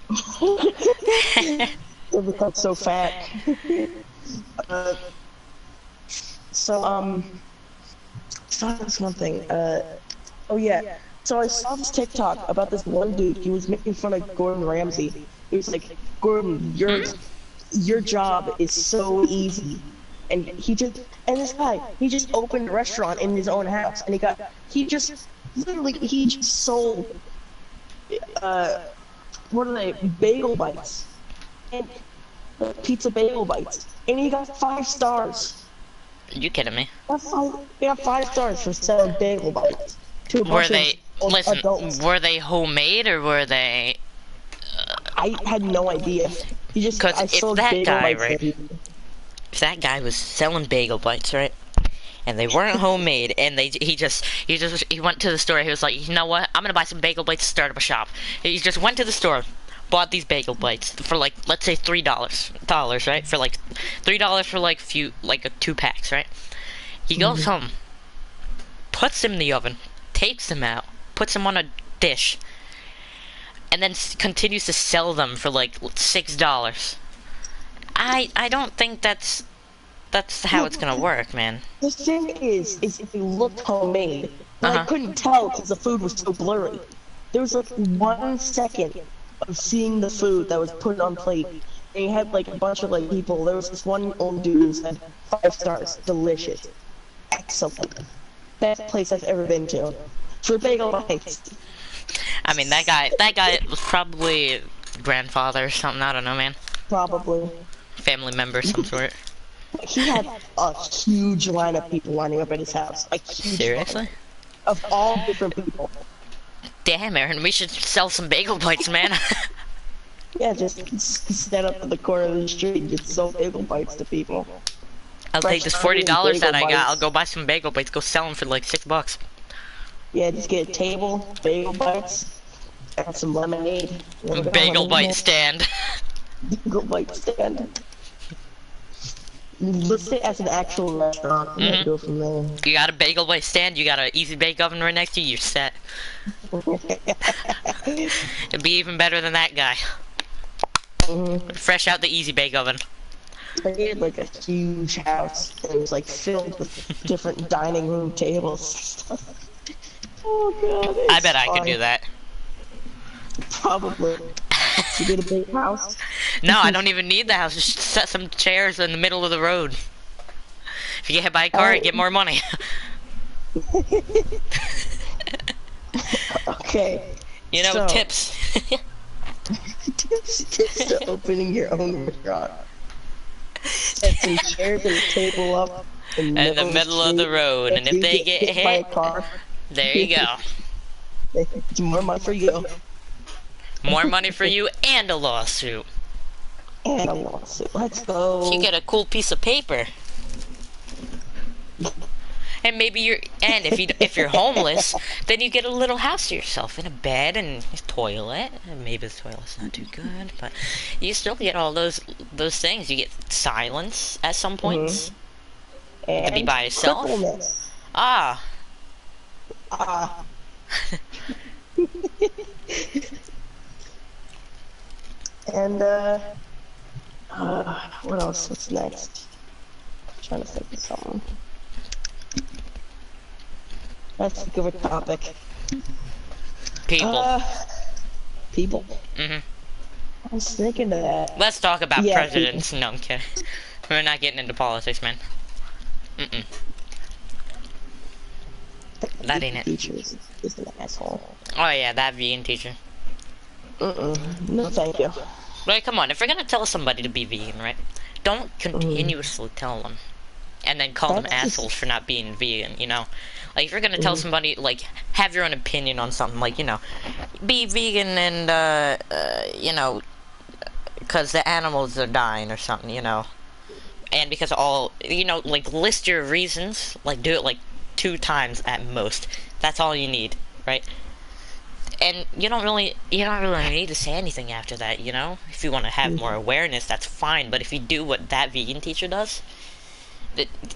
They become so fat. uh, so that's one thing. Oh yeah. So I saw this TikTok about this one dude. He was making fun of Gordon Ramsay. He was like, Gordon, your job is so easy. And this guy, he just opened a restaurant in his own house, and he just sold, uh, what are they, bagel bites, and pizza bagel bites, and he got 5 stars. You kidding me? He got 5 stars for selling bagel bites to a Were bunch they, of listen, adults. were they homemade or were they, I had no idea. because I if sold that bagel guy, bites to right, people. if that guy was selling bagel bites, right, and they weren't homemade, and he went to the store, he was like, you know what, I'm gonna buy some bagel bites to start up a shop. He just went to the store, bought these bagel bites for like, let's say $3, right, for like, $3 for like like 2 packs, right? He goes home, puts them in the oven, takes them out, puts them on a dish, and then continues to sell them for like $6. I don't think that's how it's gonna work, man. The thing is it looked homemade, but I Uh-huh. couldn't tell because the food was so blurry. There was like 1 second of seeing the food that was put on plate, and you had like a bunch of like people. There was this one old dude who said 5 stars, delicious, excellent, best place I've ever been to for bagel bites. I mean, that guy was probably grandfather or something, I don't know, man. Probably. Family member of some sort. He had a huge line of people lining up at his house, like huge Seriously? line of all different people. Damn, Aaron, we should sell some bagel bites, man. Yeah, just stand up at the corner of the street and just sell bagel bites to people. I'll take this $40 bagel that I got, bites. I'll go buy some bagel bites, go sell them for like $6. Yeah, just get a table, bagel bites. and some lemonade. Bagel bite stand. Bagel bite stand. List it as an actual restaurant and then go from there. You got a bagel bite stand, you got an easy bake oven right next to you, you're set. It'd be even better than that guy. Fresh out the easy bake oven. I needed like a huge house and it was like filled with different dining room tables. Oh god. I bet I could do that. Probably. You get a big house? No, I don't even need the house. Just set some chairs in the middle of the road. If you get hit by a car, you get more money. Okay. You know, so, tips. tips to opening your own restaurant. Set some chairs and a table up in the middle of the road, and if they get hit by a car, there you go. It's more money for you. More money for you and a lawsuit. And a lawsuit. Let's go. You get a cool piece of paper. And maybe if you're homeless, then you get a little house to yourself and a bed and a toilet. And maybe the toilet's not too good, but you still get all those things. You get silence at some points. And to be by yourself. Crippleness. Ah. And what else? What's next? I'm trying to think of something. Let's think of a topic. People. People. I was thinking of that. Let's talk about presidents. People. No, I'm kidding. We're not getting into politics, man. That ain't it. Teacher is an asshole. Oh yeah, that vegan teacher. No, thank you. Like, come on, if you're gonna tell somebody to be vegan, right? Don't continuously tell them, and then call them assholes for not being vegan. You know, like if you're gonna tell somebody, like, have your own opinion on something, like, you know, be vegan and you know, because the animals are dying or something, you know, and because you know, like, list your reasons, like, do it like 2 times at most. That's all you need, right? And you don't really need to say anything after that, you know? If you want to have more awareness, that's fine. But if you do what that vegan teacher does,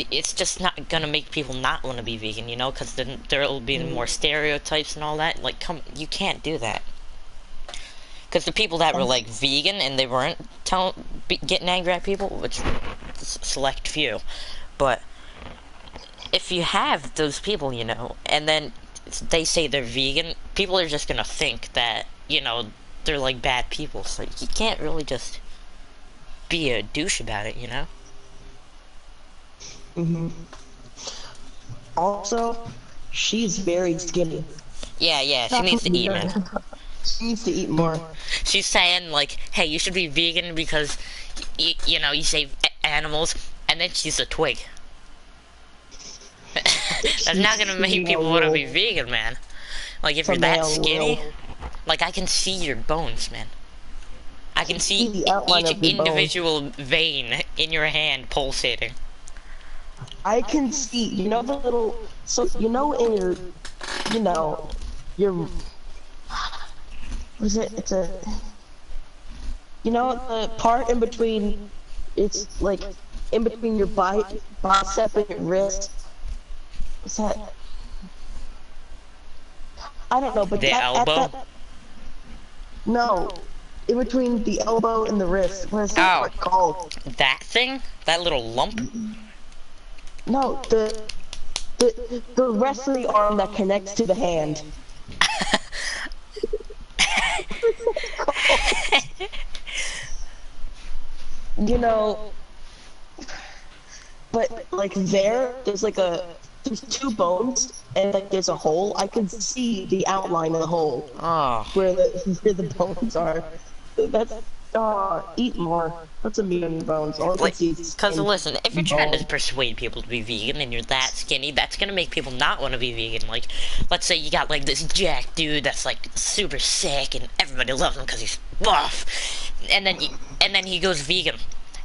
it's just not gonna make people not want to be vegan, you know? Because then there'll be more stereotypes and all that. Like, you can't do that. Because the people that were, like, vegan and they weren't getting angry at people, which select few, but if you have those people, you know, and then they say they're vegan, people are just gonna think that, you know, they're like bad people, so you can't really just be a douche about it, you know? Also, she's very skinny. Yeah, she needs to eat, man. She needs to eat more. She's saying, like, hey, you should be vegan because, you know, you save animals, and then she's a twig. That's not gonna make people want to be vegan, man. Like, if you're that skinny, like, I can see your bones, man. I can see each individual vein in your hand pulsating. I can see, you know, the little, so, you know, in your, you know, your, was it, it's a, you know, the part in between, it's like, in between your bicep and your wrist. What's that? I don't know, but the elbow? No, in between the elbow and the wrist. What is that called? That thing? That little lump? No, the rest of the arm that connects to the hand. You know, but like there's like there's 2 bones, and like there's a hole. I can see the outline of the hole. Where the bones are. That's eat more. Put some meat on your bones. Because listen, if you're trying to persuade people to be vegan and you're that skinny, that's gonna make people not want to be vegan. Like, let's say you got like this jack dude that's like super sick and everybody loves him because he's buff, and then he goes vegan.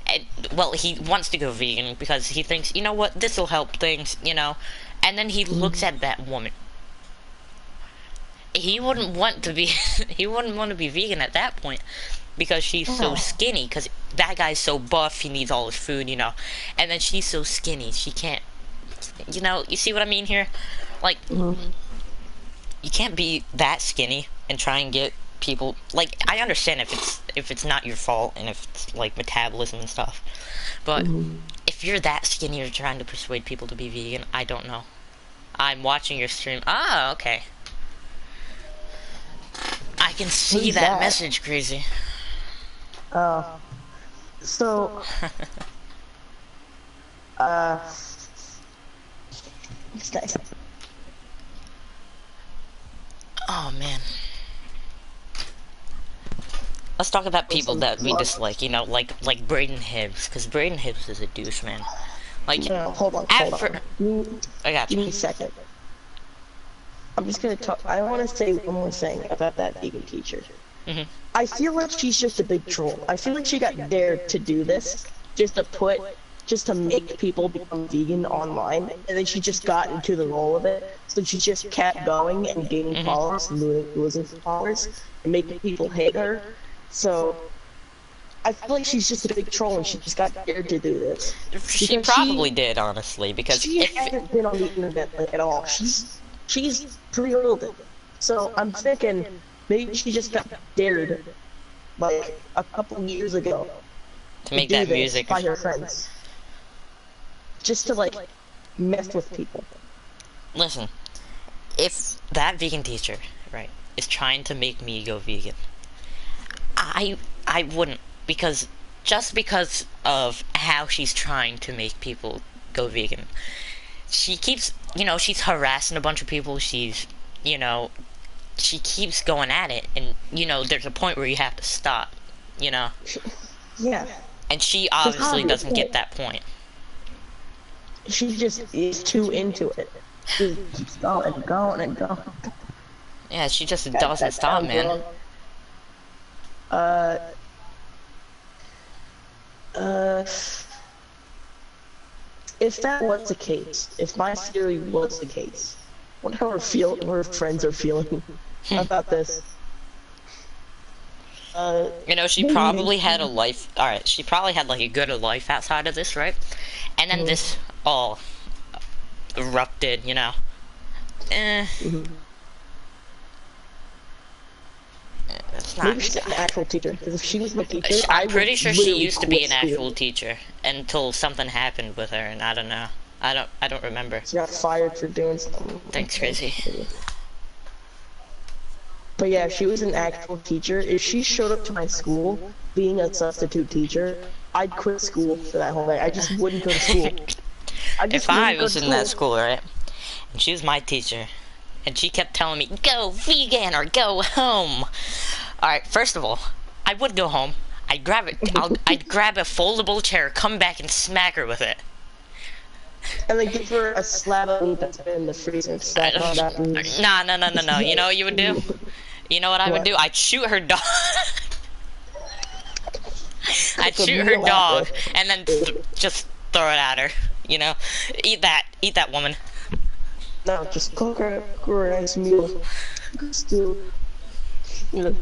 And, well, he wants to go vegan because he thinks, you know what, this will help things, you know. And then he looks at that woman. he wouldn't want to be he wouldn't want to be vegan at that point because she's so skinny. Because that guy's so buff, he needs all his food, you know, and then she's so skinny, she can't. You know, you see what I mean here? Like, you can't be that skinny and try and get people. Like, I understand if it's not your fault and if it's like metabolism and stuff, but if you're that skinny, you're trying to persuade people to be vegan. I don't know. I'm watching your stream. Ah, okay. I can see that message, Crazy. So, it's nice. Oh man. Let's talk about people that we dislike, you know, like Braden Hibbs, because Braden Hibbs is a douche, man. Like, no, hold on. I got you. Give me a second. I'm just gonna talk. I want to say one more thing about that vegan teacher. I feel like she's just a big troll. I feel like she got dared to do this just to make people become vegan online, and then she just got into the role of it. So she just kept going and gaining followers and losing followers and making people hate her. So I feel like she's just a big troll, and she just got dared to do this. She probably did, honestly, because she hasn't been on the internet like, at all. She's pretty old. So I'm thinking maybe she just got dared like a couple years ago to make that music by her friends, just to like mess with people. Listen, if that vegan teacher, right, is trying to make me go vegan, I wouldn't, because just because of how she's trying to make people go vegan. She keeps, you know, she's harassing a bunch of people, she's, you know, she keeps going at it, and, you know, there's a point where you have to stop, you know? Yeah. And she obviously doesn't get that point. She just is too into it. She keeps going and going and going. Yeah, she just doesn't stop, man. If that was the case, if my theory was the case, what her friends are feeling about this. You know, she probably had a life. Alright, she probably had like a good life outside of this, right? And then this all erupted, you know. It's not. Maybe she's an actual teacher. Because if she was my teacher, I'm pretty sure she used to be an actual teacher until something happened with her, and I don't know. I don't remember. She got fired for doing something. Thanks, Crazy. But yeah, if she was an actual teacher, if she showed up to my school being a substitute teacher, I'd quit school for that whole day. I just wouldn't go to school. If I was in that school, right, and she was my teacher, and she kept telling me, go vegan or go home. Alright, first of all, I would go home. I'd grab a foldable chair, come back and smack her with it. And then give her a slab of meat that's been in the freezer and stack on that meat. No. You know what you would do? You know what I would do? I'd shoot her dog. I'd shoot her dog and then just throw it at her. You know? Eat that woman. No, just cook her a nice meal. Still, you know,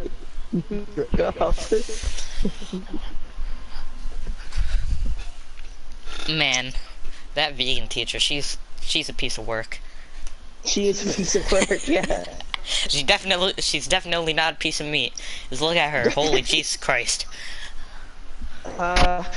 Man, that vegan teacher, she's a piece of work. She is a piece of work, yeah. She's definitely not a piece of meat. Just look at her, holy Jesus Christ. Let's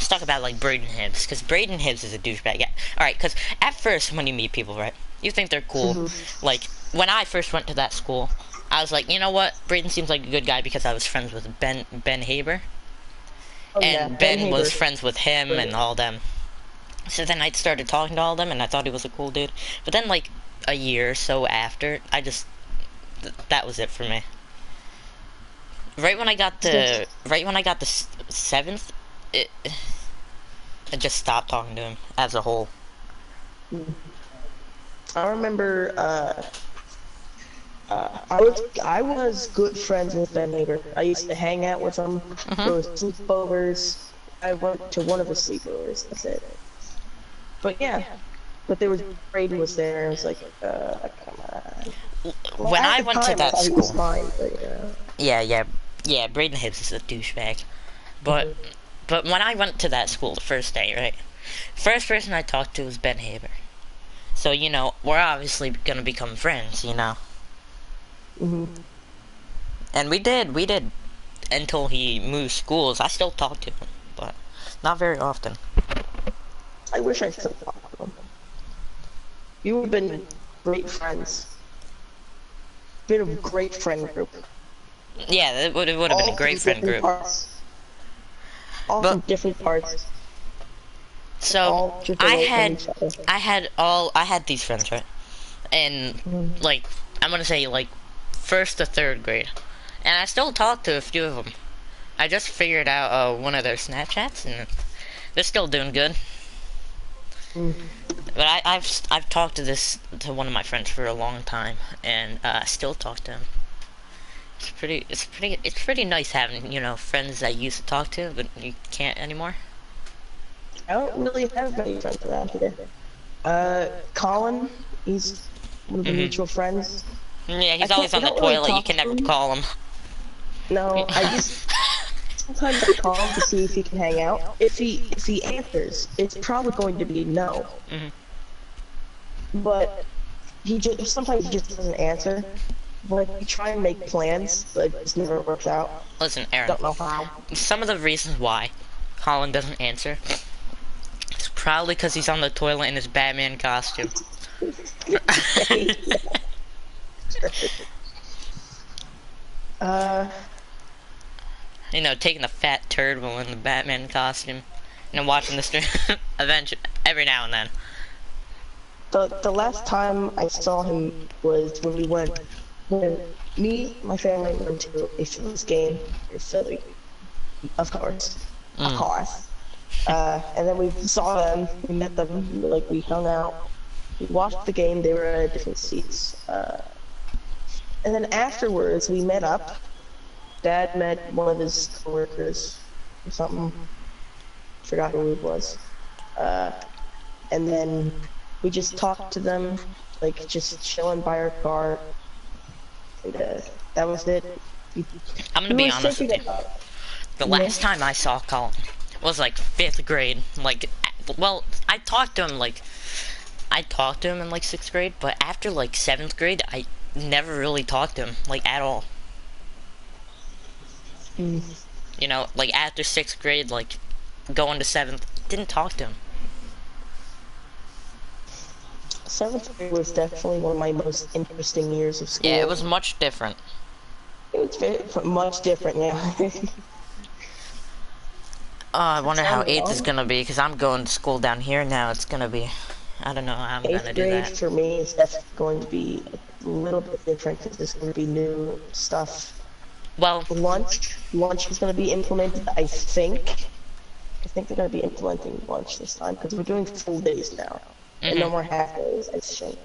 talk about like Braden Hibbs, because Braden Hibbs is a douchebag. Yeah. Alright, because at first when you meet people, right, you think they're cool. Like, when I first went to that school, I was like, you know what, Braden seems like a good guy because I was friends with Ben Haber. Oh, and yeah, Ben was friends with him and all them. So then I started talking to all them, and I thought he was a cool dude. But then, like, a year or so after, that was it for me. Right when I got the 7th, I just stopped talking to him as a whole. I remember, I was good friends with Ben Haber. I used to hang out with him. There was sleepovers. I went to one of his sleepovers. That's it. But yeah, But there was Braden was there. I was like, come on. Well, When at I the went to time, I that thought he was school, fine, but yeah, Braden Hibbs is a douchebag. But but when I went to that school the first day, right? First person I talked to was Ben Haber. So, you know, we're obviously gonna become friends, you know. And we did. Until he moved schools. I still talk to him, but not very often. I wish I still talked to him. You would have been great friends. Been a great friend group. Yeah, it would have been a great friend group. All But from different parts. so All just away from each other. I had these friends, right? And like I'm gonna say like first to third grade, and I still talk to a few of them. I just figured out one of their Snapchats, and they're still doing good. But I've talked to one of my friends for a long time, and I still talk to him. It's pretty nice having, you know, friends that you used to talk to, but you can't anymore. I don't really have many friends around here. Colin, he's one of the mutual friends. Yeah, he's always on the toilet. You can never call him. No, sometimes I call him to see if he can hang out. If he answers, it's probably going to be no. But sometimes he just doesn't answer. Like, we try and make plans, but it just never works out. Listen, Aaron. Don't know how. Some of the reasons why Colin doesn't answer is probably because he's on the toilet in his Batman costume. You know, taking a fat turd while in the Batman costume, and watching the stream every now and then. The last time I saw him was when my family went to a Phillies game in Philly, of course. And then we saw them, we met them, like we hung out, we watched the game, they were at different seats. And then afterwards we met up. Dad met one of his coworkers or something. Forgot who it was. And then we just talked to them, like just chilling by our car. And, that was it. I'm gonna be honest with you. The last time I saw Colin was like 5th grade. Like, well, I talked to him in like 6th grade, but after like 7th grade, I never really talked to him, like, at all. You know, like after 6th grade, like going to 7th, didn't talk to him. 7th grade was definitely one of my most interesting years of school. Yeah, it was much different. It was much different, yeah. I wonder how 8th is gonna be, because I'm going to school down here now. It's gonna be, I don't know how I'm gonna do that. 8th grade for me is definitely going to be a little bit different, because there's going to be new stuff. Well, lunch is going to be implemented, I think. I think they're going to be implementing lunch this time, because we're doing full days now. And no more half days, I think.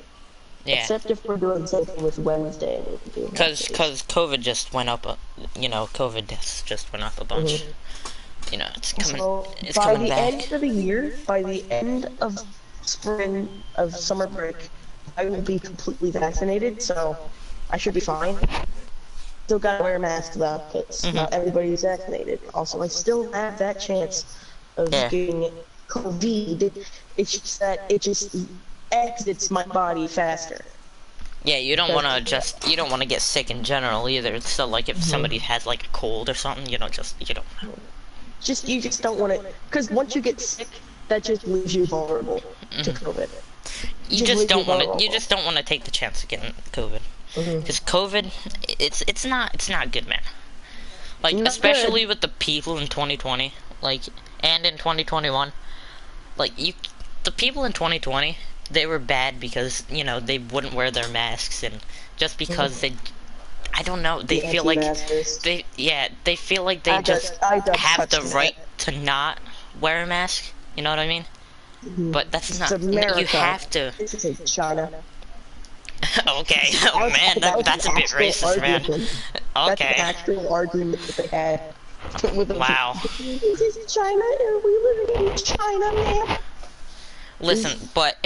Yeah. Except if we're doing something with Wednesday. Because COVID just went up, you know, COVID deaths just went up a bunch. You know, it's coming, it's coming back. By the end of the year, by the end of spring, of summer break, I will be completely vaccinated, so I should be fine. Still gotta wear a mask though, because not everybody's vaccinated. Also, I still have that chance of getting COVID. It's just that it just exits my body faster. Yeah, you don't want to get sick in general either. So like if somebody has like a cold or something, you don't. You just don't want to, because once you get sick, that just leaves you vulnerable to COVID. You just don't want to take the chance of getting COVID. Because COVID, it's not good, man. Like, especially with the people in 2020, like, and in 2021, like, the people in 2020, they were bad because, you know, they wouldn't wear their masks, and just because I don't know, they feel like, they feel like they just have the right to not wear a mask, you know what I mean? But that's not, you have to. This is China. Okay, oh man, that's a bit racist, man. Okay. That's an actual argument that they had. Wow. This is China, and we live in China, man. Listen, but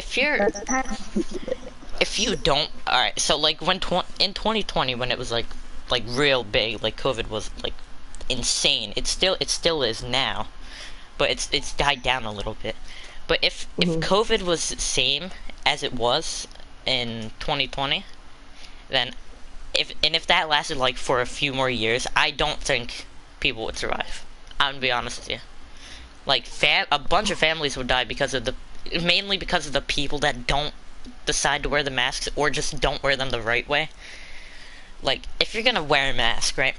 if you don't, alright, so like when in 2020 when it was like real big, like COVID was like insane. It still is now, but it's died down a little bit. But if COVID was the same as it was in 2020, then if that lasted like for a few more years, I don't think people would survive. I'm gonna be honest with you. Like a bunch of families would die mainly because of the people that don't decide to wear the masks or just don't wear them the right way. Like if you're gonna wear a mask, right?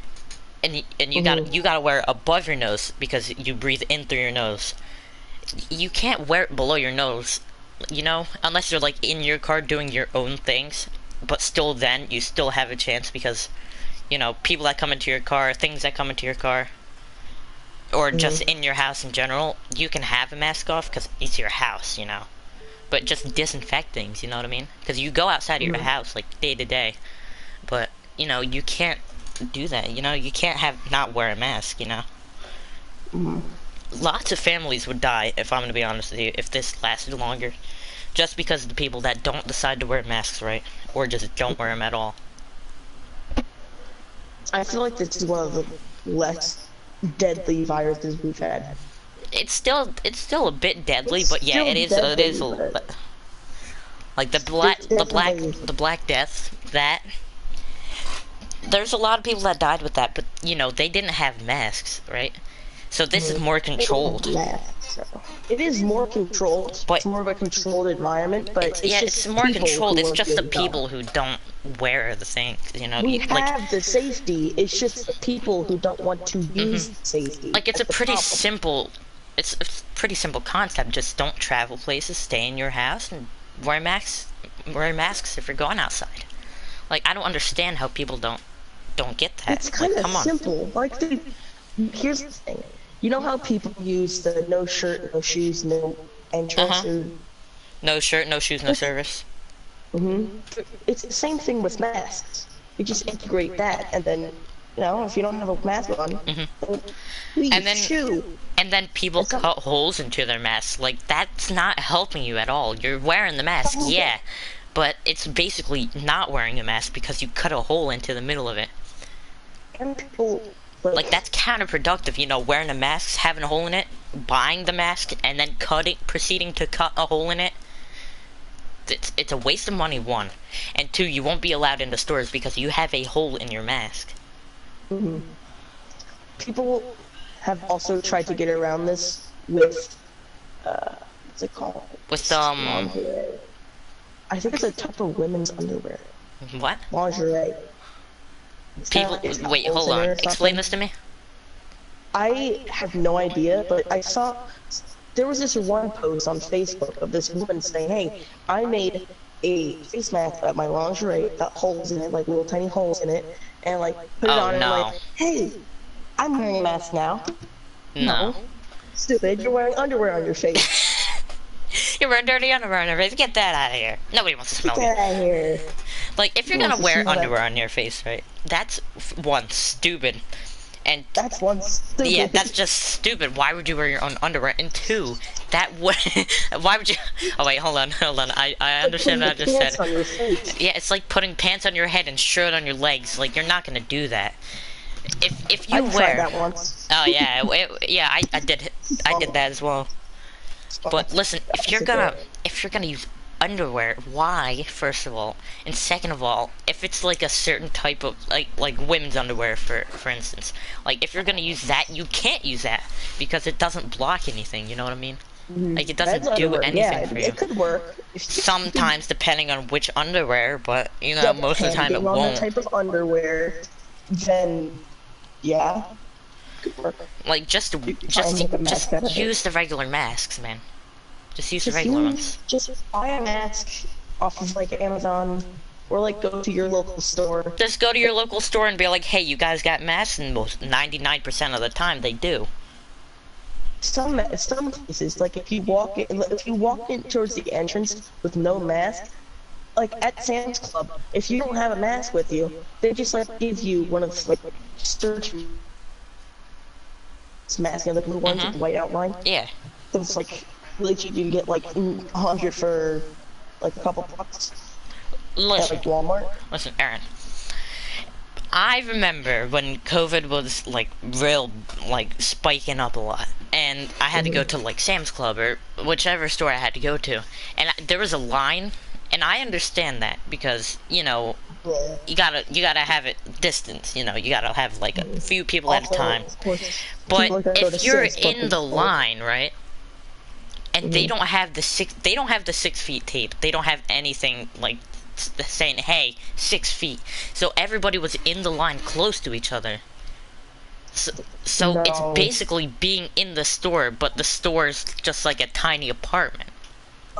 And you gotta wear it above your nose because you breathe in through your nose. You can't wear it below your nose, you know, unless you're like in your car doing your own things. But still, then you still have a chance because, you know, people that come into your car, things that come into your car, or just in your house in general, you can have a mask off because it's your house, you know. But just disinfect things, you know what I mean? Because you go outside of your house like day to day, but you know you can't do that. You know, you can't not wear a mask. You know, lots of families would die if I'm gonna be honest with you if this lasted longer, just because of the people that don't decide to wear masks right, or just don't wear them at all. I feel like this is one of the less deadly viruses we've had. It's still a bit deadly, but yeah, it is like the Black Death. That there's a lot of people that died with that, but you know they didn't have masks, right? So this is more controlled. It is more controlled. But it's more of a controlled environment, but it's more controlled. It's just the people who don't wear the things, you know. We have the safety. It's just the people who don't want to use safety. Like it's a pretty simple. It's a pretty simple concept. Just don't travel places. Stay in your house and wear masks. Wear masks if you're going outside. Like I don't understand how people don't get that. It's kind of simple. Like here's the thing. You know how people use the no shirt, no shoes, no entrance? No shirt, no shoes, no service. It's the same thing with masks. You just integrate that, and then, you know, if you don't have a mask on, and then people cut holes into their masks. Like, that's not helping you at all. You're wearing the mask, yeah, but it's basically not wearing a mask because you cut a hole into the middle of it. And people... Like, that's counterproductive, you know, wearing a mask, having a hole in it, buying the mask, and then proceeding to cut a hole in it. It's a waste of money, one. And two, you won't be allowed into stores because you have a hole in your mask. People have also tried to get around this with, what's it called? With, I think it's a type of women's underwear. What? Lingerie. People, wait, hold on. Explain this to me. I have no idea, but I saw there was this one post on Facebook of this woman saying, "Hey, I made a face mask at my lingerie, got holes in it, like little tiny holes in it, and like put it on and like, hey, I'm wearing a mask now." No. Stupid, you're wearing underwear on your face. You're wearing dirty underwear on your face. Get that out of here. Nobody wants to smell you. Get that out of here. Like, if you're gonna wear underwear on your face, right? That's one, stupid. And that's one stupid. Yeah, that's just stupid. Why would you wear your own underwear? And two, that would why would you? Oh wait, hold on. I understand what I just said. Yeah, it's like putting pants on your head and shirt on your legs. Like you're not gonna do that. If you wear that once. Oh yeah, I did that as well. But listen, if you're gonna use underwear, why, first of all, and second of all, if it's like a certain type of like women's underwear for instance, like if you're gonna use that, you can't use that because it doesn't block anything, you know what I mean? Like it doesn't do anything for you. It could work sometimes depending on which underwear, but you know most of the time it won't. Type of underwear, then yeah, could work. Like just use the regular masks, man. Just use the regular ones. Just buy a mask off of like Amazon, or like go to your local store. Just go to your local store and be like, "Hey, you guys got masks?" And most 99% of the time they do. Some places, like if you walk in towards the entrance with no mask, like at Sam's Club, if you don't have a mask with you, they just like give you one of the like search masks, the blue ones with the white outline. Yeah. So it's like really cheap. You can get like 100 for like a couple bucks at Listen, like Walmart. listen, Aaron. I remember when COVID was like real, like spiking up a lot, and I had to go to like Sam's Club or whichever store I had to go to, and there was a line, and I understand that because you know Yeah. you gotta have it distance. You know, you gotta have like a few people at a Also, time. of course, But people are gonna go to if you're Sam's Club in the before. line, right, and they don't have the 6 feet tape, they don't have anything like saying, hey, 6 feet. So everybody was in the line close to each other. So it's No. basically being in the store, but the store's just like a tiny apartment.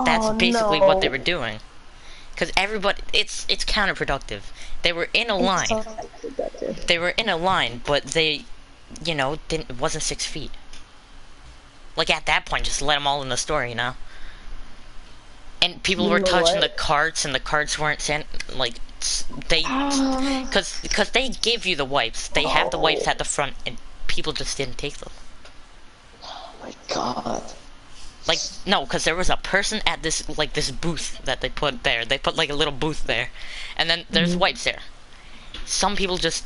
That's Oh, basically what they no. were doing. Because everybody, it's counterproductive. They were in a line. They were in a line, but they, you know, it wasn't 6 feet. Like at that point, just let them all in the store, you know? And people were touching the carts, and the carts weren't sent, like, they, because they give you the wipes. They have the wipes at the front, and people just didn't take them. Oh my god. Like, no, because there was a person at this, like, this booth that they put there. They put, like, a little booth there. And then there's wipes there. Some people just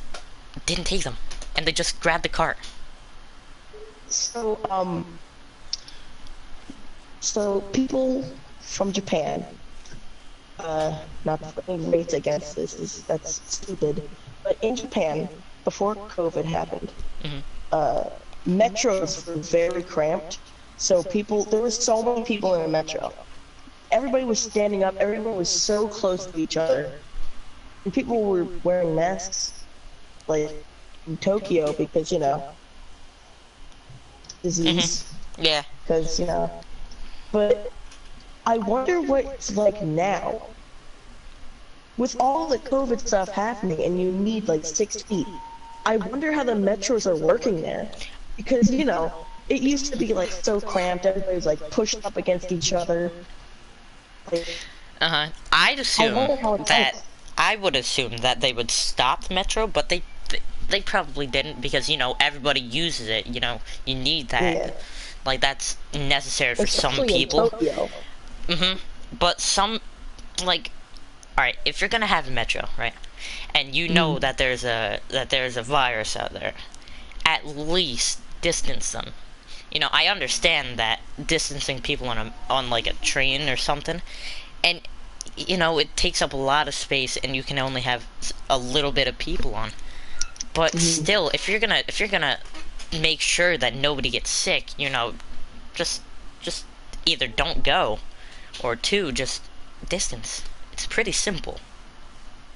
didn't take them, and they just grabbed the cart. So, so people from Japan, not putting rates against this, that's stupid, but in Japan, before COVID happened, metros were very cramped, so there were so many people in a metro. Everybody was standing up, everyone was so close to each other, and people were wearing masks, like, in Tokyo, because, you know, disease. Yeah. Because, you know, but I wonder what it's like now. With all the COVID stuff happening and you need like 6 feet, I wonder how the metros are working there. Because, you know, it used to be like so cramped, everybody's like pushed up against each other. Like, I'd assume that, is. I would assume that they would stop the metro, but they probably didn't because, you know, everybody uses it, you know, you need that. Yeah. Like, that's necessary for Especially some in people. Tokyo. But some, like, alright, if you're gonna have a metro, right, and you know that there's a virus out there, at least distance them. You know, I understand that distancing people on like a train or something, and you know, it takes up a lot of space and you can only have a little bit of people on. But still, if you're gonna make sure that nobody gets sick, you know, just either don't go, or two, just distance. It's pretty simple.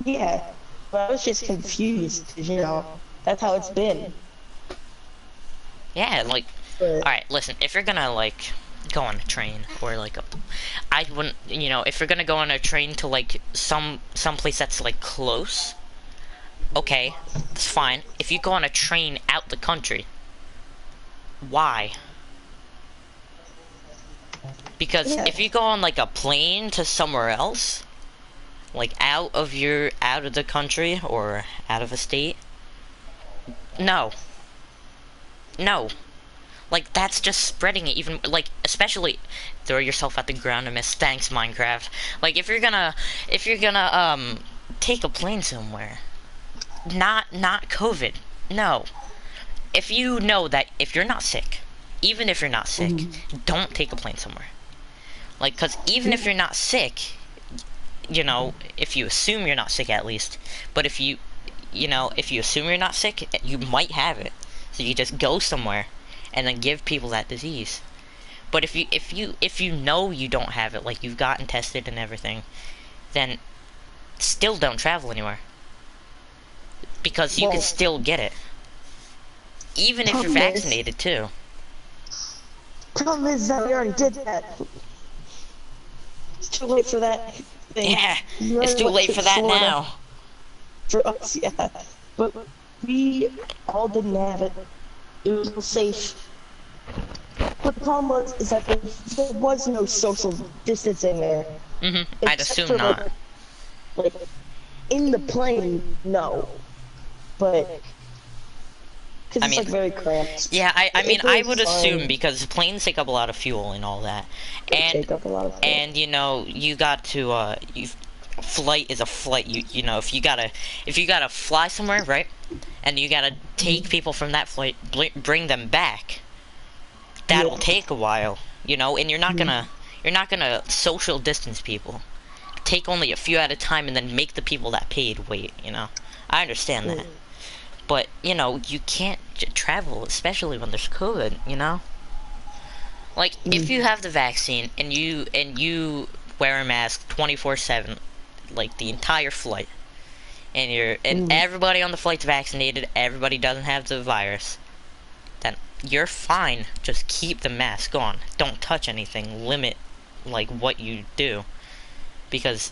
Yeah, but I was just confused, 'cause, you know, that's how it's been. Yeah, like, alright, listen, if you're gonna, like, go on a train, or, like, I wouldn't, you know, if you're gonna go on a train to, like, some place that's, like, close, okay, that's fine. If you go on a train out the country, why? Because if you go on, like, a plane to somewhere else, like, out of the country, or out of a state, no. Like, that's just spreading it even, like, especially, throw yourself at the ground and miss, thanks, Minecraft. Like, if you're gonna, take a plane somewhere, not COVID, no. If you know that, if you're not sick, even if you're not sick, don't take a plane somewhere. Like, cause even if you're not sick, you know, if you assume you're not sick at least, but if you assume you're not sick, you might have it. So you just go somewhere and then give people that disease. But if you know you don't have it, like you've gotten tested and everything, then still don't travel anywhere. Because you can still get it. Even if you're vaccinated too. Problem is that we already did that. It's too late for that thing. Yeah, it's too late for that now. For us, yeah. But we all didn't have it. It was safe. But the problem is that there was no social distancing there. I'd assume not. Like, in the plane, no. But Because it's like very cramped. Yeah, I mean, It I goes would fine. assume because planes take up a lot of fuel and all that, They take up a lot of fuel. and you know, you got to flight is a flight. You know, if you gotta fly somewhere, right, and you gotta take people from that flight, bring them back. That'll take a while, you know, and you're not gonna social distance people. Take only a few at a time and then make the people that paid wait, you know. I understand that. But, you know, you can't travel, especially when there's COVID, you know? Like, if you have the vaccine and you wear a mask 24/7, like the entire flight, and everybody on the flight's vaccinated, everybody doesn't have the virus, then you're fine. Just keep the mask on. Don't touch anything. Limit, like, what you do. Because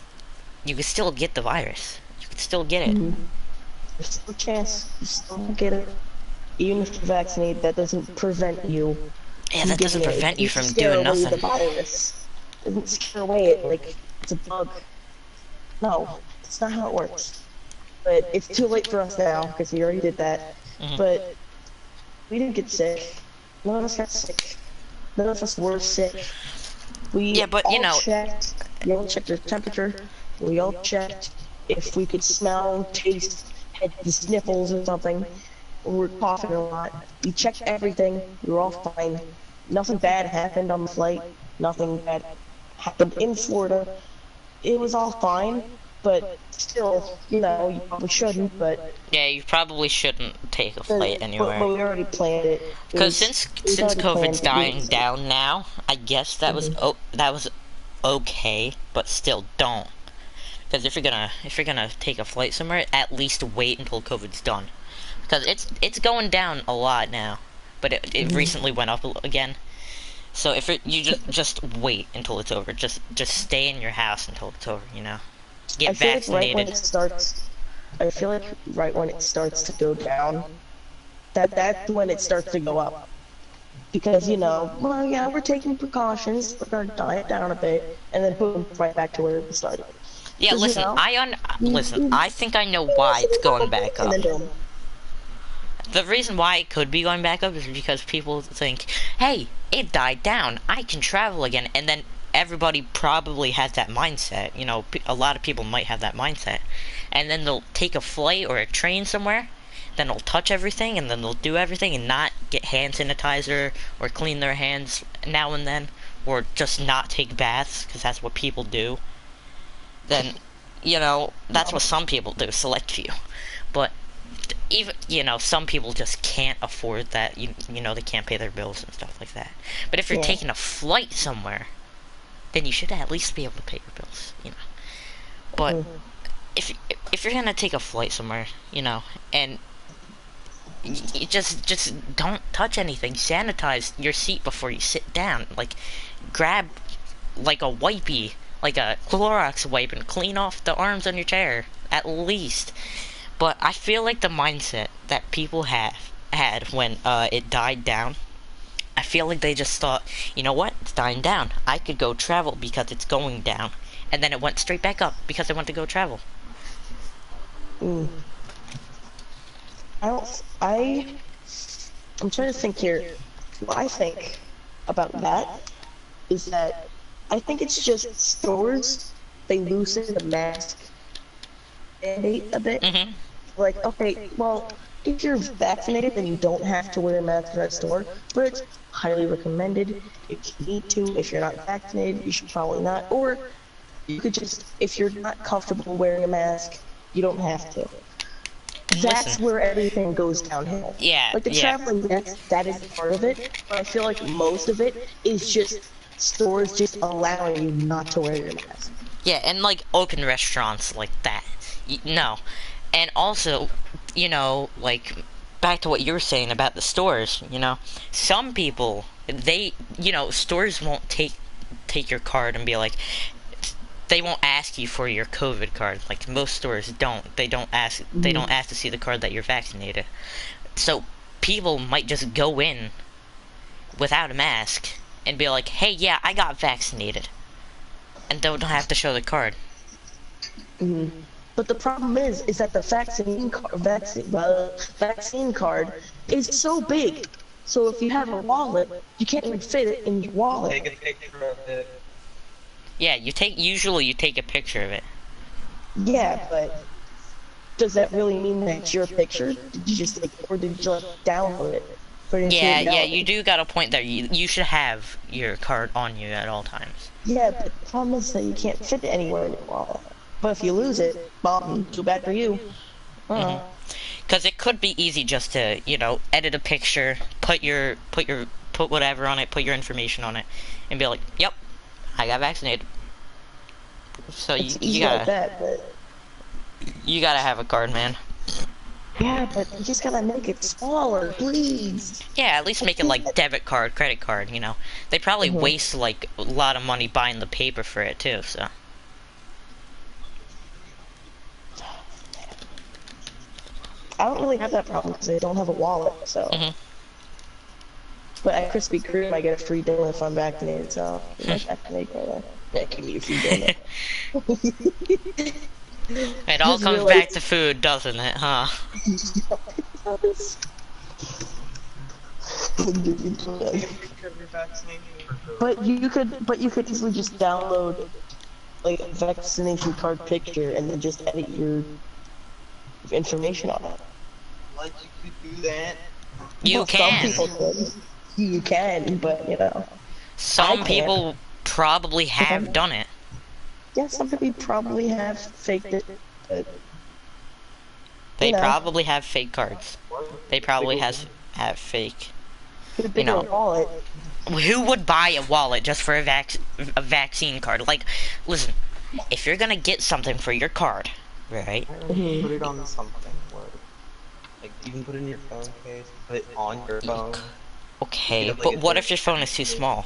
you can still get the virus. You can still get it. There's still a chance you still get it. Even if you're vaccinated, that doesn't prevent you. Yeah, that doesn't prevent you from doing nothing. The virus doesn't scare away it like it's a bug. No, that's not how it works. But it's too late for us now because we already did that. But we didn't get sick. None of us got sick. None of us were sick. We all checked. We all checked our temperature. We all checked if we could smell, taste, had the sniffles or something. We were coughing a lot. We checked everything. We were all fine. Nothing bad happened on the flight. Nothing bad happened in Florida. It was all fine, but still, you know, you probably shouldn't, but... Yeah, you probably shouldn't take a flight anywhere. But we already planned it. Because since COVID's dying down now, I guess that was okay, but still don't. Because if you're gonna take a flight somewhere, at least wait until COVID's done. Because it's going down a lot now, but it recently went up again. So if you just wait until it's over. Just stay in your house until it's over. You know, get vaccinated. I feel like right when it starts to go down, that's when it starts to go up. Because, you know, well, yeah, we're taking precautions, we're gonna diet down a bit, and then boom, right back to where we started. Yeah, listen, listen, I think I know why it's going back up. The reason why it could be going back up is because people think, hey, it died down, I can travel again, and then everybody probably has that mindset, you know, a lot of people might have that mindset, and then they'll take a flight or a train somewhere, then they'll touch everything, and then they'll do everything, and not get hand sanitizer, or clean their hands now and then, or just not take baths, because that's what people do. Then, you know, that's what some people do, select few, but even, you know, some people just can't afford that, you know, they can't pay their bills and stuff like that. But if you're taking a flight somewhere, then you should at least be able to pay your bills, you know. But if you're gonna take a flight somewhere, you know, and you just don't touch anything, sanitize your seat before you sit down, like grab like a wipey, like a Clorox wipe, and clean off the arms on your chair, at least. But I feel like the mindset that people had when it died down, I feel like they just thought, you know what, it's dying down, I could go travel because it's going down, and then it went straight back up because they went to go travel. I'm trying to think here. What I think about that is that I think it's just stores, they loosen the mask mandate a bit. Like, okay, well, if you're vaccinated, then you don't have to wear a mask at a store, but it's highly recommended if you need to. If you're not vaccinated, you should probably not. Or you could just, if you're not comfortable wearing a mask, you don't have to. That's where everything goes downhill. Yeah, like the traveling, that is part of it, but I feel like most of it is just stores just allowing you not to wear your mask. Yeah, and like open restaurants like that. No. And also, you know, like, back to what you were saying about the stores, you know, some people, they, you know, stores won't take your card and be like, they won't ask you for your COVID card. Like, most stores don't. They don't ask to see the card that you're vaccinated. So, people might just go in without a mask and be like, hey, yeah, I got vaccinated. And don't have to show the card. But the problem is that the vaccine card is so big. So if you have a wallet, you can't even fit it in your wallet. Take a picture of it. Yeah, usually you take a picture of it. Yeah, but does that really mean that it's your picture? Did you just or did you like download it? Put it into your Yeah, gallery? you do got a point there. You should have your card on you at all times. Yeah, but the problem is that you can't fit it anywhere in your wallet. But if you lose it, well, too bad for you. Because it could be easy just to, edit a picture, put whatever on it, put your information on it, and be like, "Yep, I got vaccinated." So It's you easy gotta like that, but you gotta have a card, man. yeah, but you just gotta make it smaller, please. Yeah, at least make it like debit card, credit card. They probably waste like a lot of money buying the paper for it too. So. I don't really have that problem because I don't have a wallet, so. But at Krispy Kreme, I get a free donut if I'm vaccinated, so I'm like vaccinated right there. Yeah, give me a free donut. It all comes back to food, doesn't it, huh? But you could easily just download like a vaccination card picture and then just edit your information on it. Like you could do that. You can. Some people could. You can, but some people probably have done it. Yeah, some people probably have faked it. But, they probably have fake cards. They probably have fake. Wallet. Who would buy a wallet just for a vaccine card? Like, listen, if you're gonna get something for your card, right? Put it on something. Like you can put it in your phone case, put it on your phone. Okay, but what if your phone is too small?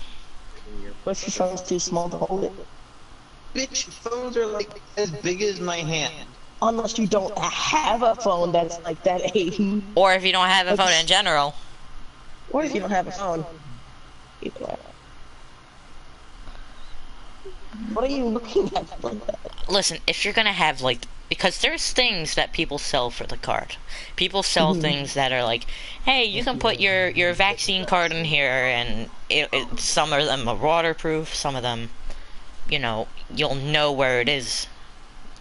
What if your phone is too small to hold it? Bitch, phones are like as big as my hand. Unless you don't have a phone that's like that age. Or if you don't have a phone in general. Or if you don't have a phone. What are you looking at like that? Listen, if you're gonna have like, because there's things that people sell for the card. People sell things that are like, hey, you can put your vaccine card in here, and some of them are waterproof, some of them, you'll know where it is,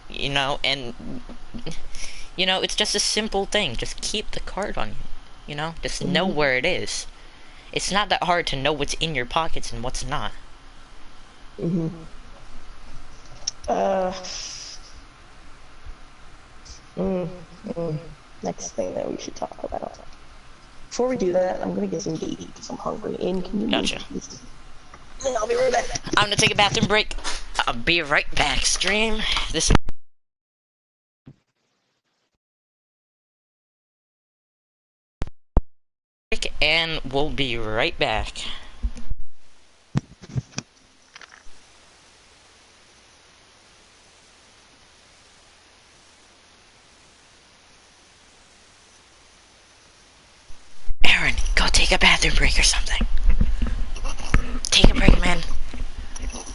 and it's just a simple thing. Just keep the card on you, just know where it is. It's not that hard to know what's in your pockets and what's not. Next thing that we should talk about. Before we do that, I'm gonna get some to eat because I'm hungry. And can you Gotcha. Then I'll be right back. I'm gonna take a bathroom break. I'll be right back, stream. And we'll be right back. Aaron, go take a bathroom break or something. Take a break, man.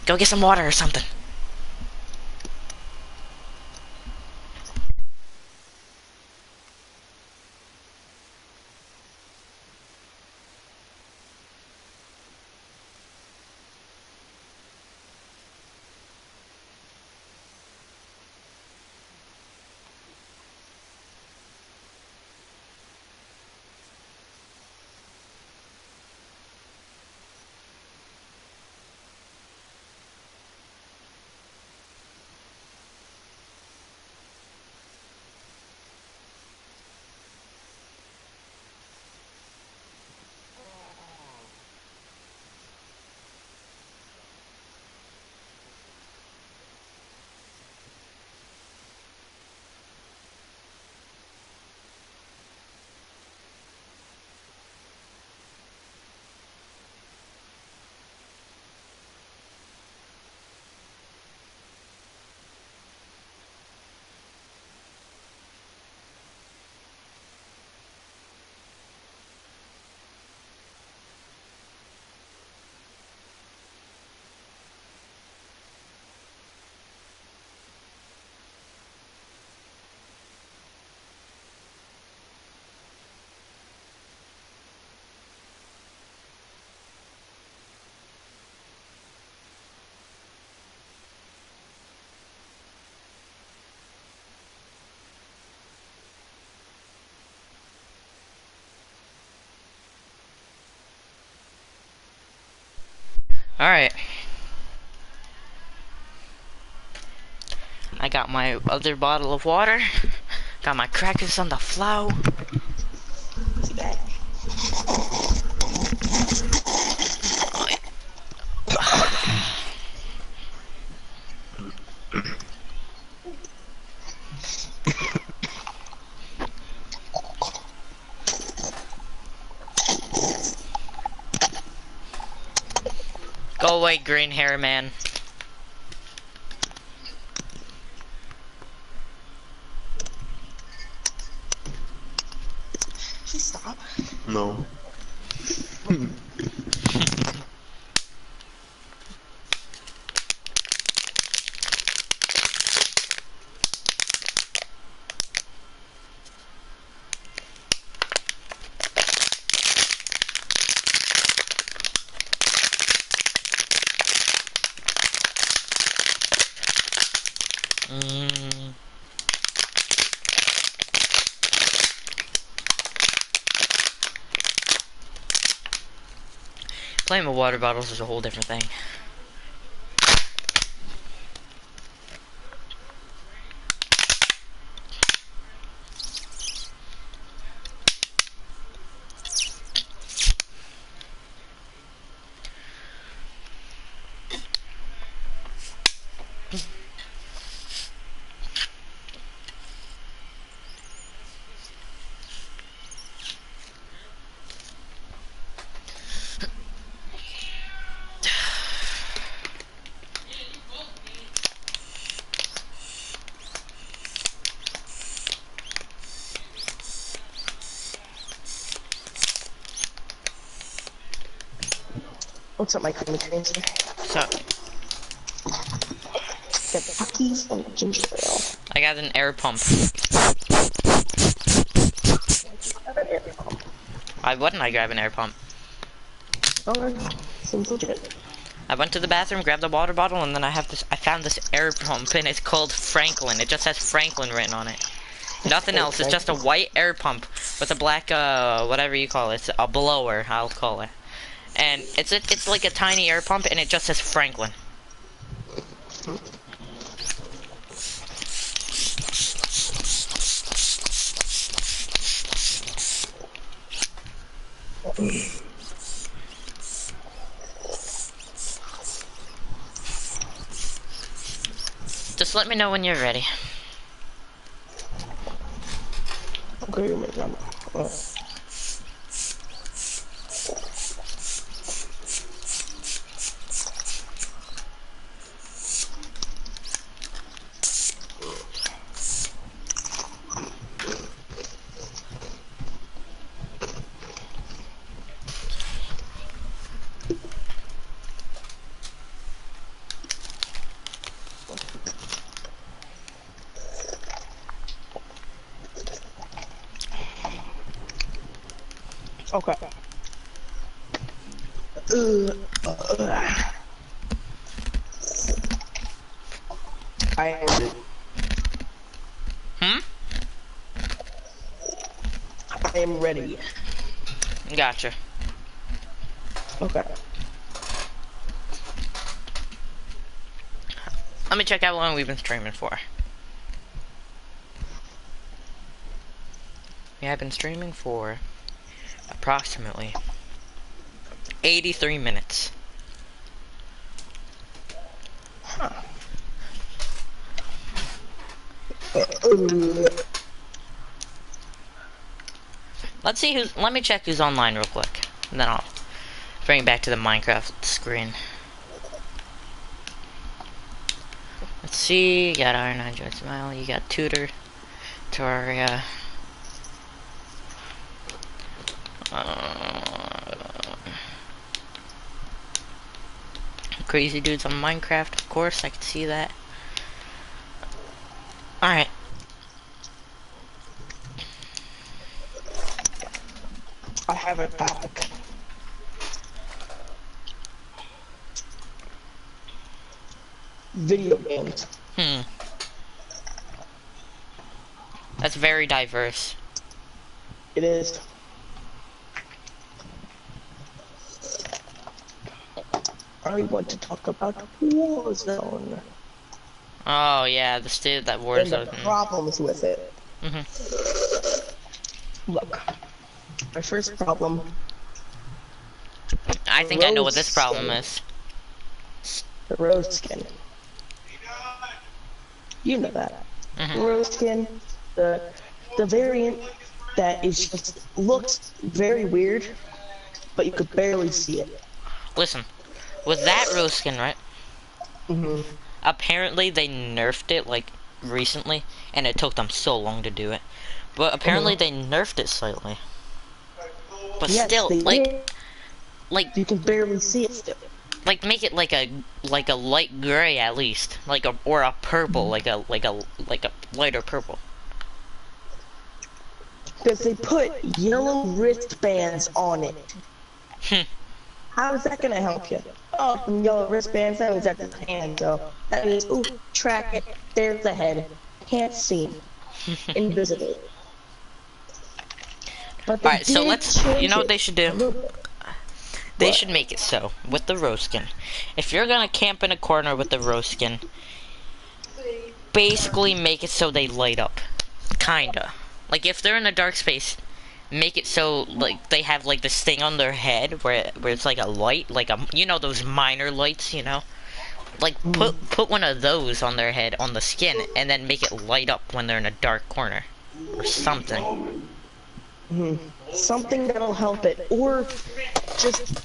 Go get some water or something. Alright. I got my other bottle of water. Got my crackers on the floor. Go away, green hair man. Please stop. No. Playing with water bottles is a whole different thing. What's up, my creamy transfer? So, Get the cookies and ginger ale. I got an air pump. I have an air pump. Why wouldn't I grab an air pump? Okay, seems legit. I went to the bathroom, grabbed a water bottle, and then I found this air pump, and it's called Franklin. It just has Franklin written on it. Nothing else. It's just a white air pump with a black, whatever you call it, a blower, I'll call it. And it's like a tiny air pump, and it just says Franklin. Just let me know when you're ready. Okay, my God. Okay. I am. I am ready. Gotcha. Okay. Let me check how long we've been streaming for. Yeah, I've been streaming for approximately 83 minutes. Huh. Let me check who's online real quick. And then I'll bring it back to the Minecraft screen. Let's see, you got Iron Joy Smile, you got Tutor, Toria. Crazy dudes on Minecraft, of course, I can see that. Alright. I have a topic. Video games. That's very diverse. It is. I want to talk about Warzone. Oh yeah, the state of that And Warzone. the problems with it. Mhm. Look, my first problem. I think I know what this problem is. The rose skin. You know that. Mhm. Rose skin, the variant that is just looks very weird, but you could barely see it. Listen, with that rose skin, right? Mhm. Apparently they nerfed it like recently, and it took them so long to do it. But apparently they nerfed it slightly. But Yes, still, they did. like You can barely see it still. like make it like a light gray at least, like a or a purple, like a lighter purple. Because they put yellow wristbands on it. How is that gonna help you? Oh, some yellow wristbands, that means that's his hand, so that means, ooh, track it, there's the head. Can't see. Invisible. But they Alright, so did let's, you change know what it they should a do? little bit. They What? should make it so, with the rose skin. If you're gonna camp in a corner with the rose skin, basically make it so they light up. Kinda. Like, if they're in a dark space, make it so, like, they have, like, this thing on their head where it's like a light, like a, you know, those minor lights, you know? Like, put one of those on their head, on the skin, and then make it light up when they're in a dark corner. Or something. Something that'll help it, or just,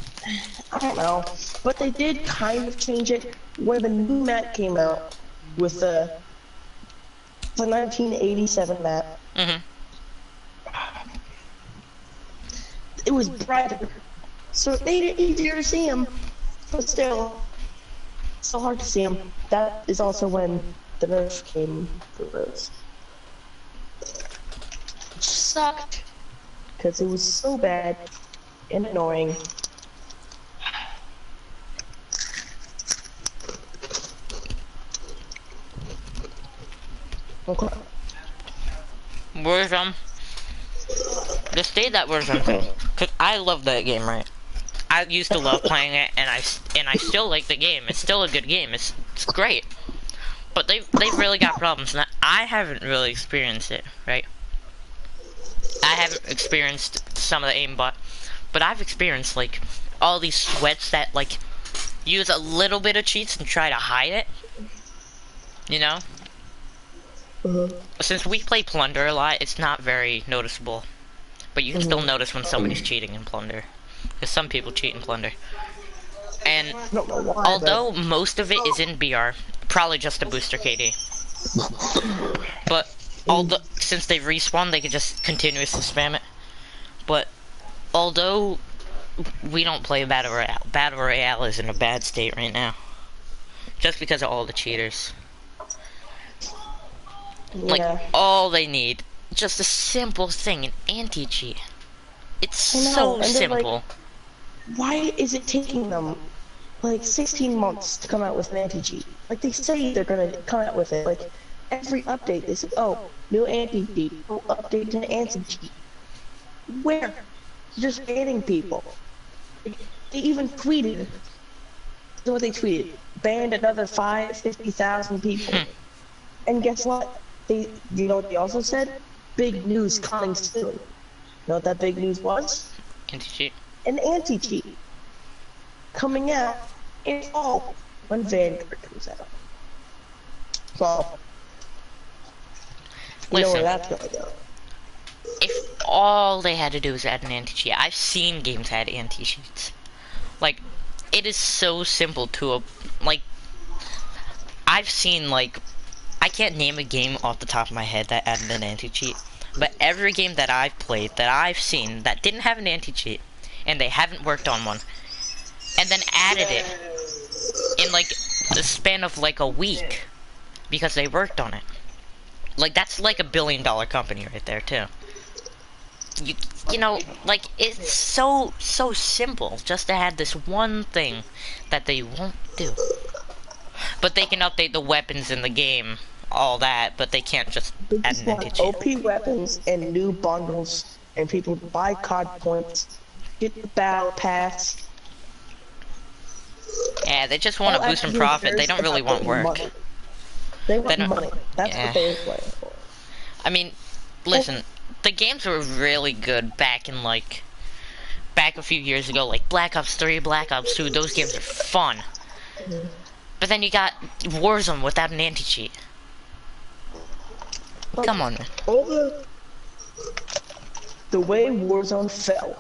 I don't know. But they did kind of change it when the new map came out with the 1987 map. Mm-hmm. It was brighter, so it made it easier to see him. But still, so hard to see him. That is also when the nerf came for Rose. Which sucked, because it was so bad and annoying. Okay. Warzone. The state that Warzone, cause I love that game, right? I used to love playing it, and I still like the game. It's still a good game. It's great. But they've really got problems, and I haven't really experienced it, right? I haven't experienced some of the aimbot, but I've experienced like all these sweats that like use a little bit of cheats and try to hide it. You know? Since we play Plunder a lot, it's not very noticeable. But you can still notice when somebody's cheating in Plunder. Because some people cheat in Plunder. And although most of it is in BR, probably just a booster KD. But since they respawn, they can just continuously spam it. But although we don't play Battle Royale, Battle Royale is in a bad state right now. Just because of all the cheaters. Like, all they need, just a simple thing, an anti-cheat. It's so simple. Like, why is it taking them like 16 months to come out with an anti-cheat? Like, they say they're gonna come out with it. Like, every update they say, oh, new anti-cheat, oh, update to anti-cheat. Where? Just banning people. They even tweeted. So what they tweeted? Banned another 50,000 people. And guess what? You know what they also said? Big news coming soon. You know what that big news was? Anti-cheat. An anti-cheat. Coming out in fall when Vanguard comes out. So, you know where that's gonna go. If all they had to do was add an anti-cheat, I've seen games add anti-cheats. Like, it is so simple to, like, I've seen, like, I can't name a game off the top of my head that added an anti-cheat, but every game that I've played, that I've seen, that didn't have an anti-cheat, and they haven't worked on one, and then added it in, like, the span of, like, a week, because they worked on it. Like, that's like a $1 billion company right there, too. You know, like, it's so simple just to add this one thing that they won't do. But they can update the weapons in the game, all that, but they can't just add an anti-cheat. OP weapons and new bundles, and people buy COD points, get the battle pass. Yeah, they just want to boost some profit. They don't really want work. Money. They want money. That's what they're playing for. I mean, listen, the games were really good back in back a few years ago, like Black Ops 3, Black Ops 2. Those games are fun. But then you got Warzone without an anti-cheat. Come on, man. All the way Warzone fell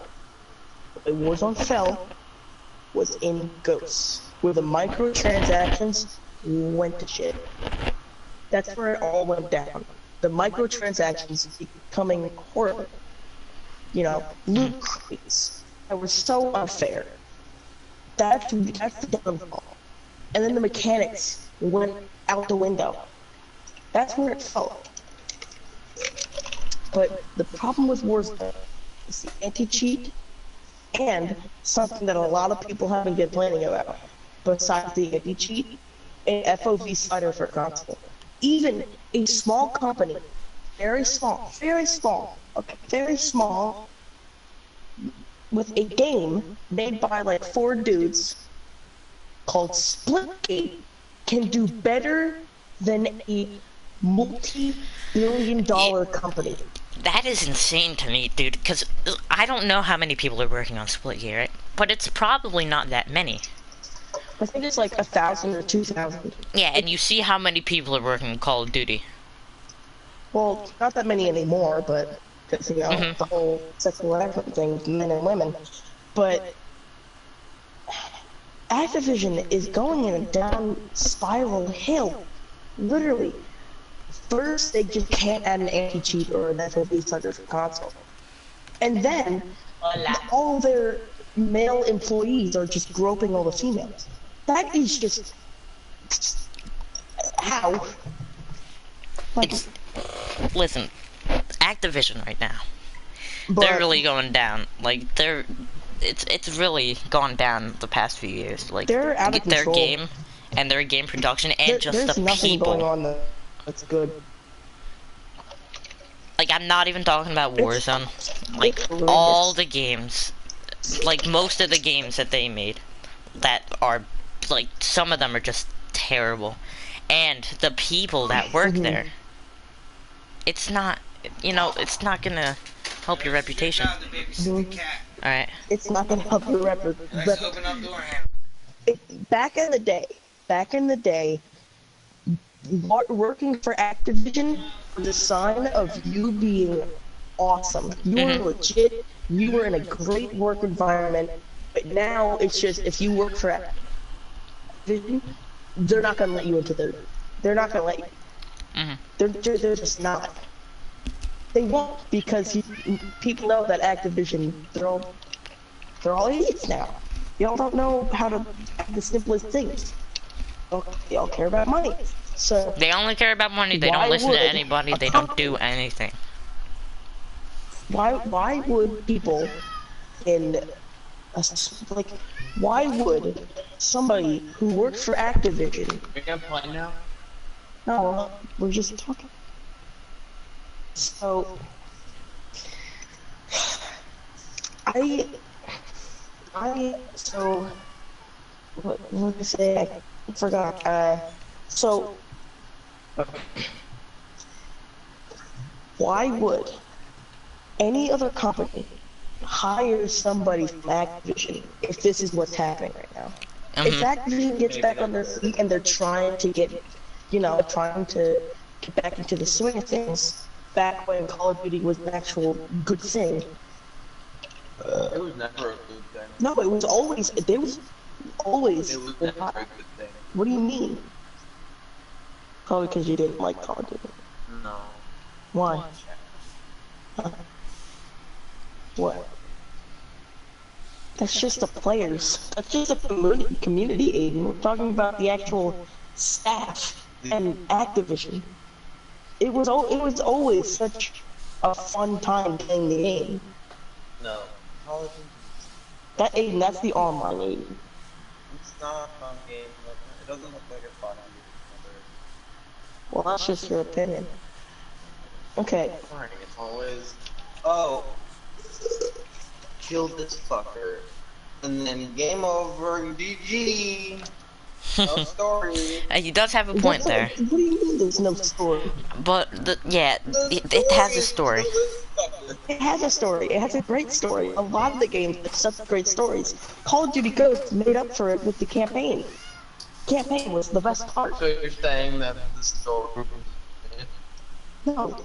was in Ghosts, where the microtransactions went to shit. That's where it all went down. The microtransactions becoming horrible. You know, loot crates that were so unfair. That's the downfall. And then the mechanics went out the window. That's where it fell. But the problem with Warzone is the anti-cheat and something that a lot of people have been complaining about, besides the anti-cheat, an FOV slider for console. Even a small company, very small, with a game made by like 4 dudes called Splitgate can do better than a multi-billion-dollar company. That is insane to me, dude, because I don't know how many people are working on Splitgate, right? But it's probably not that many. I think it's like 1,000 or 2,000. Yeah, and you see how many people are working on Call of Duty. Well, not that many anymore, but, because, you know, the whole sexual harassment thing, men and women. But Activision is going in a down spiral hill. Literally. First, they just can't add an anti-cheat or an FOV slider for console. And then, all their male employees are just groping all the females. That is just... How? Like, listen, Activision right now, they're really going down. Like, it's really gone down the past few years. Like, they're out of their control. game and their game production and just there's the nothing people. going on that's good. Like, I'm not even talking about Warzone. Like, all the games, like most of the games that they made, that are like, some of them are just terrible, and the people that work there, it's not, you know, it's not gonna help your reputation. Alright. It's not gonna help your reputation. Back in the day, working for Activision was a sign of you being awesome. You were legit, you were in a great work environment, but now it's just, if you work for Activision, they're not gonna let you into they're not gonna let you. They're just not. They won't, because people know that Activision, they're all idiots now. Y'all don't know how to have the simplest things. They all care about money. So they only care about money. They don't listen to anybody. They don't do anything. Why would people in like, why would somebody who works for Activision? Are you gonna play now? No, we're just talking. So so what did I say? I forgot. So why would any other company hire somebody from Activision if this is what's happening right now? If Activision gets back on their feet and they're trying to get, you know, trying to get back into the swing of things, back when Call of Duty was an actual good thing. It was never a good thing. No, it was always, It was never a good thing. What do you mean? Probably because you didn't like Call of Duty. No. Why? What? That's just the players. That's just a community, Aiden. We're talking about the actual staff and Activision. It was always such a fun time playing the game. No. That Aiden, that's the online Aiden. It's not a fun game. It doesn't look like a fun game. Well, that's just your opinion. Okay. It's always, oh, kill this fucker, and then game over, GG. No story. He does have a point there. What do you mean there's no story? But, yeah, The it has a story story. is still this It has a story. It has a great story. A lot of the games have such great stories. Call of Duty Ghosts made up for it with the campaign. Campaign was the best part. So you're saying that the story No,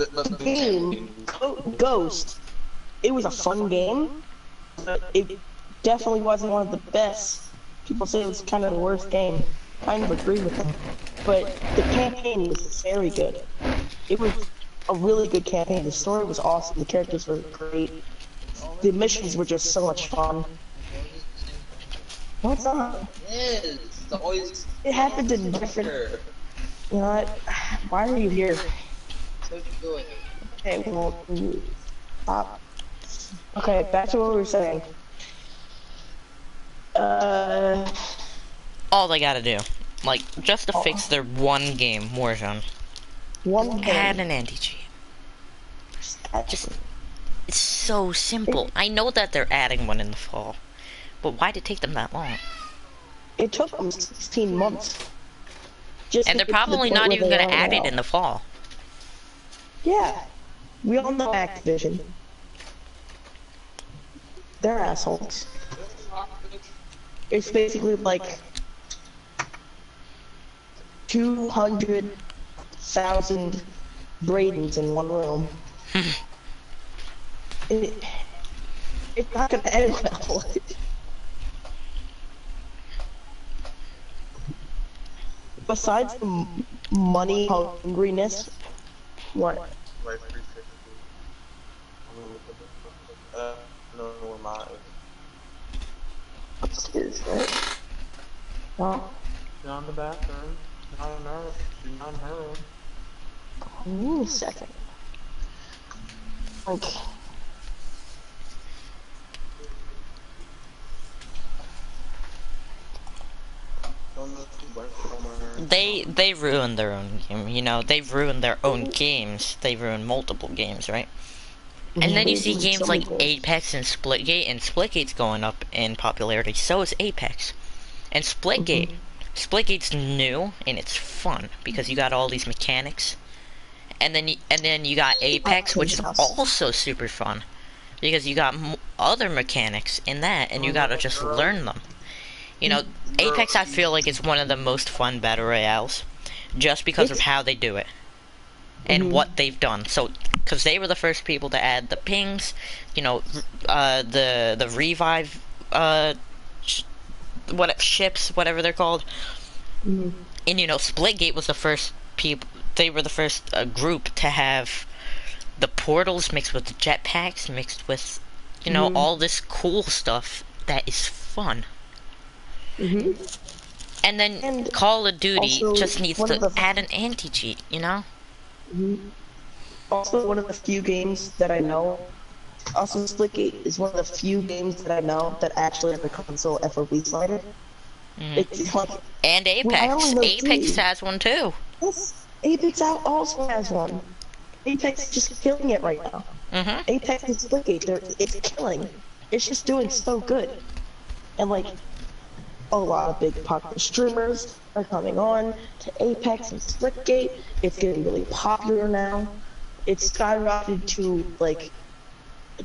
but the game, Ghost, it was a fun game, but it definitely wasn't one of the best. People say it was kind of the worst game. Kind of agree with them. But the campaign was very good. It was a really good campaign. The story was awesome. The characters were great. The missions were just so much fun. No, it's not. It's always It happened in different. You know what? Why are you here? so good. Okay, well, stop. Okay, back to what we were saying. All they gotta do, like, just to fix their one game, Warzone, One add game. an anti-cheat. Just, it's so simple. I know that they're adding one in the fall, but why did it take them that long? It took them 16 months. Just And to they're get to the probably point not where even they gonna are add it now. in the fall. Yeah, we all know Activision. They're assholes. It's basically like 200,000 Bradens in one room. It's not gonna end well. Besides the money hungriness, what? Right, 360. No, we're not. Upstairs, right? Oh, Not in the bathroom. Not in her. She's not in her room. give me a second. Like, They ruined their own game, you know, they've ruined their own games. They ruined multiple games, right? And then you see games like Apex and Splitgate, and Splitgate's going up in popularity, so is Apex. And Splitgate, Splitgate's new, and it's fun, because you got all these mechanics. And then you got Apex, which is also super fun, because you got other mechanics in that, and you gotta just learn them. You know, Apex, I feel like it's one of the most fun battle royales, just because of how they do it, and what they've done. So, because they were the first people to add the pings, you know, the revive, ships, whatever they're called. And you know, Splitgate was the first people. They were the first group to have the portals mixed with the jetpacks, mixed with, you know, all this cool stuff that is fun. And then Call of Duty just needs to add an anti-cheat, you know? Also, one of the few games that I know, also Splitgate is one of the few games that I know that actually has a console FOV slider. It's like, and Apex. Well, I only know Apex 3. has one too. Yes, Apex also has one. Apex is just killing it right now. Apex and Splitgate, it's killing. It's just doing so good. And like, a lot of big popular streamers are coming on to Apex and Splitgate. It's getting really popular now. It's skyrocketed to like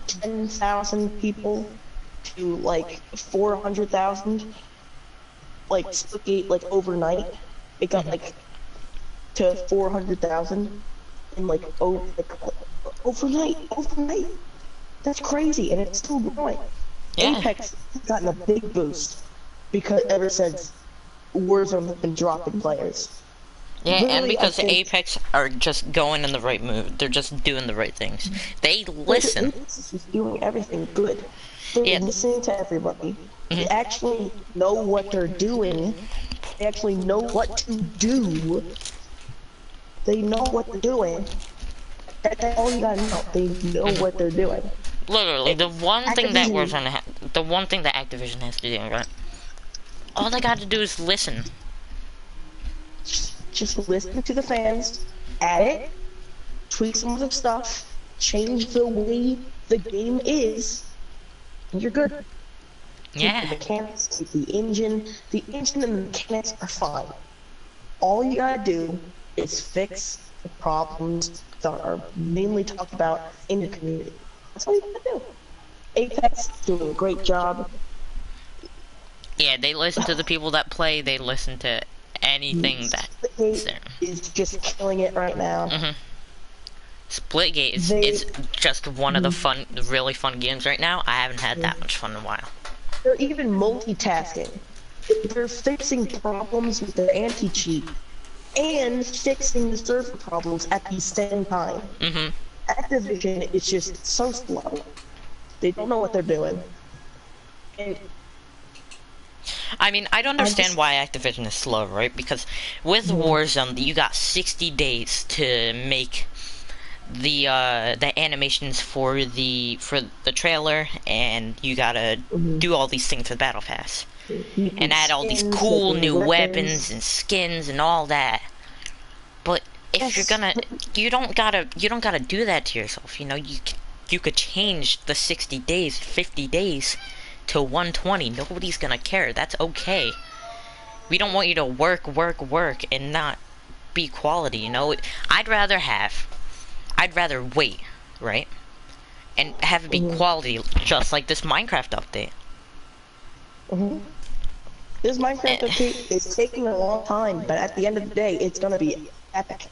10,000 people to like 400,000. Like Splitgate, like overnight, it got like to 400,000 in like overnight. That's crazy, and it's still growing. Yeah. Apex has gotten a big boost because ever since Warzone has been dropping players. Yeah, Literally, and because I think Apex are just going in the right mood. They're just doing the right things. They listen. Apex is just doing everything good. They're Yeah. listening to everybody. They actually know what they're doing. They actually know what to do. They know what they're doing. That's all you gotta know. They know what they're doing. Literally, the one thing that Activision- the one thing that Activision has to do, right? All they got to do is listen. Just listen to the fans, add it, tweak some of the stuff, change the way the game is, and you're good. keep the Yeah. mechanics, keep the engine. The engine and the mechanics are fine. All you gotta do is fix the problems that are mainly talked about in the community. That's all you gotta do. Apex is doing a great job. Yeah, they listen to the people that play. They listen to anything that's Splitgate there. is just killing it right now. Splitgate is They, is just one of the really fun games right now. I haven't had that much fun in a while. they're even multitasking. They're fixing problems with their anti-cheat and fixing the server problems at the same time. Activision is just so slow. They don't know what they're doing. And I mean, I don't understand why Activision is slow, right? Because with Warzone, you got 60 days to make the animations for the trailer, and you gotta do all these things for Battle Pass, and add all these cool new weapons and skins and all that. But if you're gonna, you don't gotta do that to yourself. You know, you could change the 60 days, 50 days to 120. Nobody's gonna care. That's okay. We don't want you to work and not be quality, you know? I'd rather wait, right? And have it be quality, just like this Minecraft update. This Minecraft update is taking a long time, but at the end of the day, it's gonna be epic.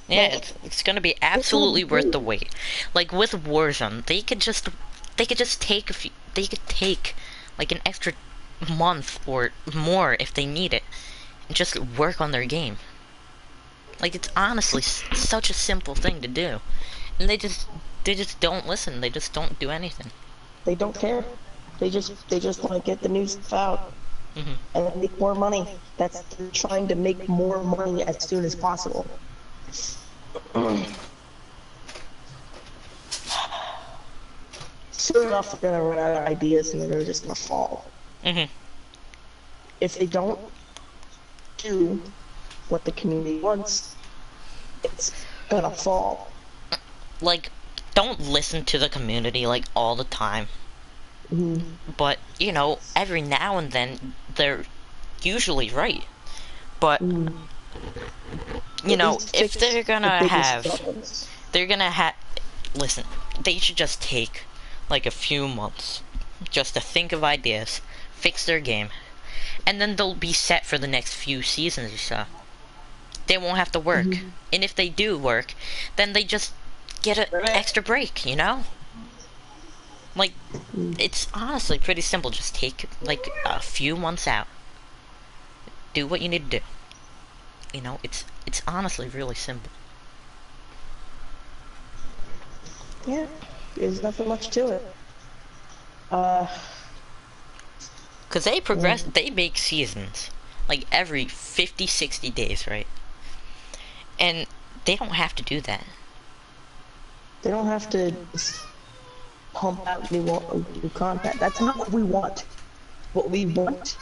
Yeah, it's gonna be absolutely worth the wait. Like with Warzone, they could just take like an extra month or more if they need it, and just work on their game. Like, it's honestly such a simple thing to do, and they just don't listen. They just don't do anything. They don't care. They just want to get the new stuff out and make more money. They're trying to make more money as soon as possible. Soon enough, they're gonna run out of ideas and they're just gonna fall. If they don't do what the community wants, it's gonna fall. Like, don't listen to the community like all the time. But, you know, every now and then they're usually right. But you know, if they're gonna listen, they should just take like a few months just to think of ideas, fix their game, and then they'll be set for the next few seasons or so. They won't have to work. And if they do work, then they just get an extra break, you know? Like, it's honestly pretty simple. Just take like a few months out. Do what you need to do. You know, it's honestly really simple. Yeah, there's nothing much to it. Cause they progress, they make seasons like every 50, 60 days, right? And they don't have to do that. They don't have to pump out new content. That's not what we want. What we want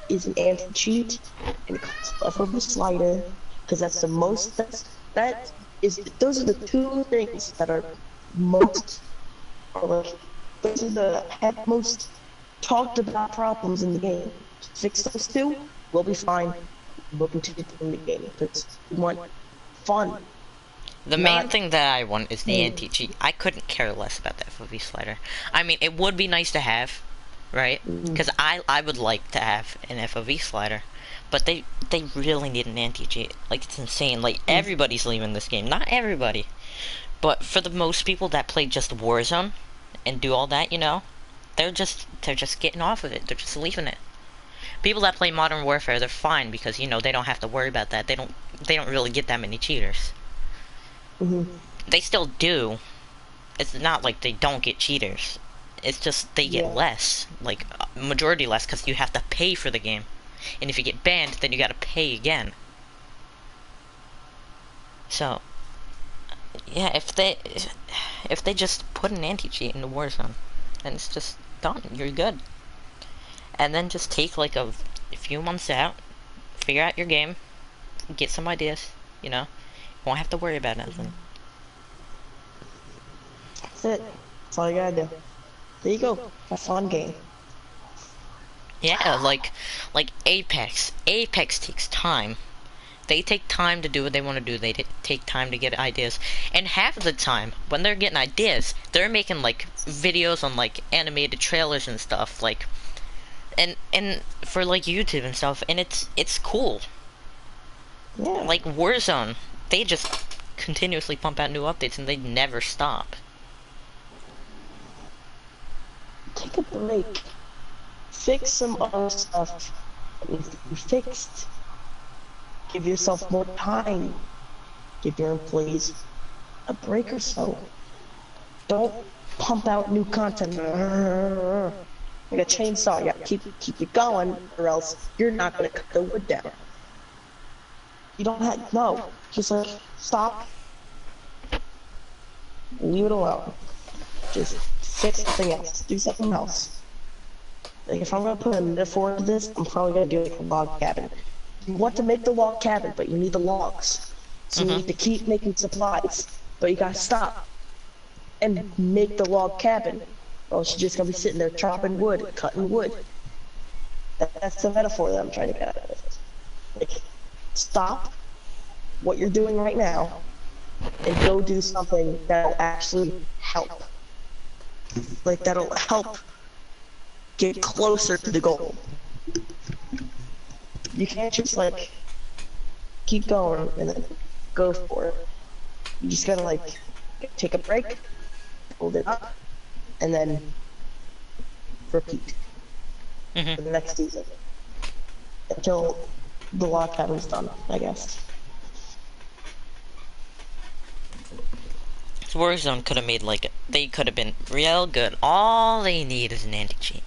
is an anti-cheat and a FOB slider, because that's the most. Those are the two things that are most, those are the most talked about problems in the game. Fix those two, we'll be fine. We'll continue playing the game because we want fun. The main thing that I want is the anti-cheat. I couldn't care less about the FOV slider. I mean, it would be nice to have, right? Because I would like to have an FOV slider, but they really need an anti-cheat. Like, it's insane. Like, everybody's leaving this game. Not everybody, but for the most people that play just Warzone and do all that, you know, they're just getting off of it. They're just leaving it. People that play Modern Warfare, they're fine because, you know, they don't have to worry about that. They don't really get that many cheaters. They still do. It's not like they don't get cheaters. It's just they get less, like majority less, because you have to pay for the game, and if you get banned, then you gotta pay again. So, yeah, if they just put an anti-cheat into Warzone, then it's just done. You're good. And then just take like a few months out, figure out your game, get some ideas. You know, won't have to worry about anything. That's it. That's all you gotta do. There you go. A fun game. Yeah, like Apex. Apex takes time. They take time to do what they want to do. They take time to get ideas. And half of the time, when they're getting ideas, they're making, like, videos on, like, animated trailers and stuff, like, and for, like, YouTube and stuff, and it's cool. Yeah. Like, Warzone, they just continuously pump out new updates, and they never stop. Take a break. Fix some other stuff that needs to be fixed. Give yourself more time. Give your employees a break or so. Don't pump out new content. Like a chainsaw, you gotta keep it going, or else you're not gonna cut the wood down. You don't have, no, just like, stop, leave it alone. Just fix something else, do something else. Like, if I'm gonna put a metaphor into this, I'm probably gonna do like a log cabin. You want to make the log cabin, but you need the logs. So you need to keep making supplies, but you gotta stop and make the log cabin. Or else you're just gonna be sitting there chopping wood, cutting wood. That's the metaphor that I'm trying to get out of it. Like, stop what you're doing right now and go do something that'll actually help. Like, that'll help get closer to the goal. You can't just, like, keep going and then go for it. You just gotta, like, take a break, hold it up, and then repeat for the next season until the log cabin's done, I guess. Warzone could have made, like, they could have been real good. All they need is an anti-cheat.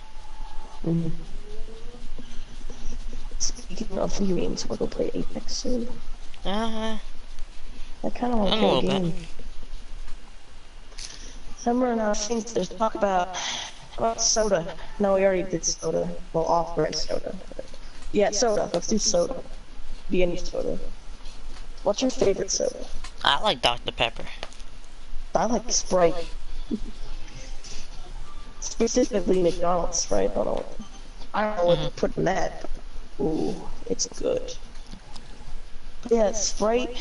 Speaking of new games, we'll go play Apex soon. I kind of want to play a game. Summer and things there's talk about soda. No, we already did soda. Well, off-brand soda. Yeah, soda. Let's do soda. Be any soda. What's your favorite soda? I like Dr. Pepper. I like Sprite. Specifically McDonald's Sprite. I don't know what to put in that. But, ooh, it's good. But yeah, Sprite.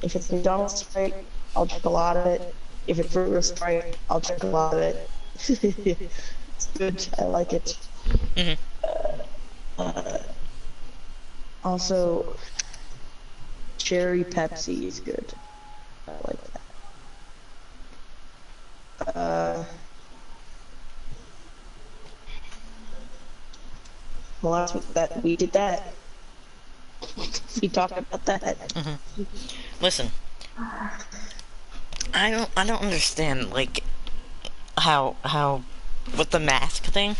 If it's McDonald's Sprite, I'll drink a lot of it. If it's Fruit Sprite, I'll drink a lot of it. It's good. I like it. Also, cherry Pepsi is good. I like that. Well, last week that we did that. We talked about that. Listen, I don't understand, like, how with the mask thing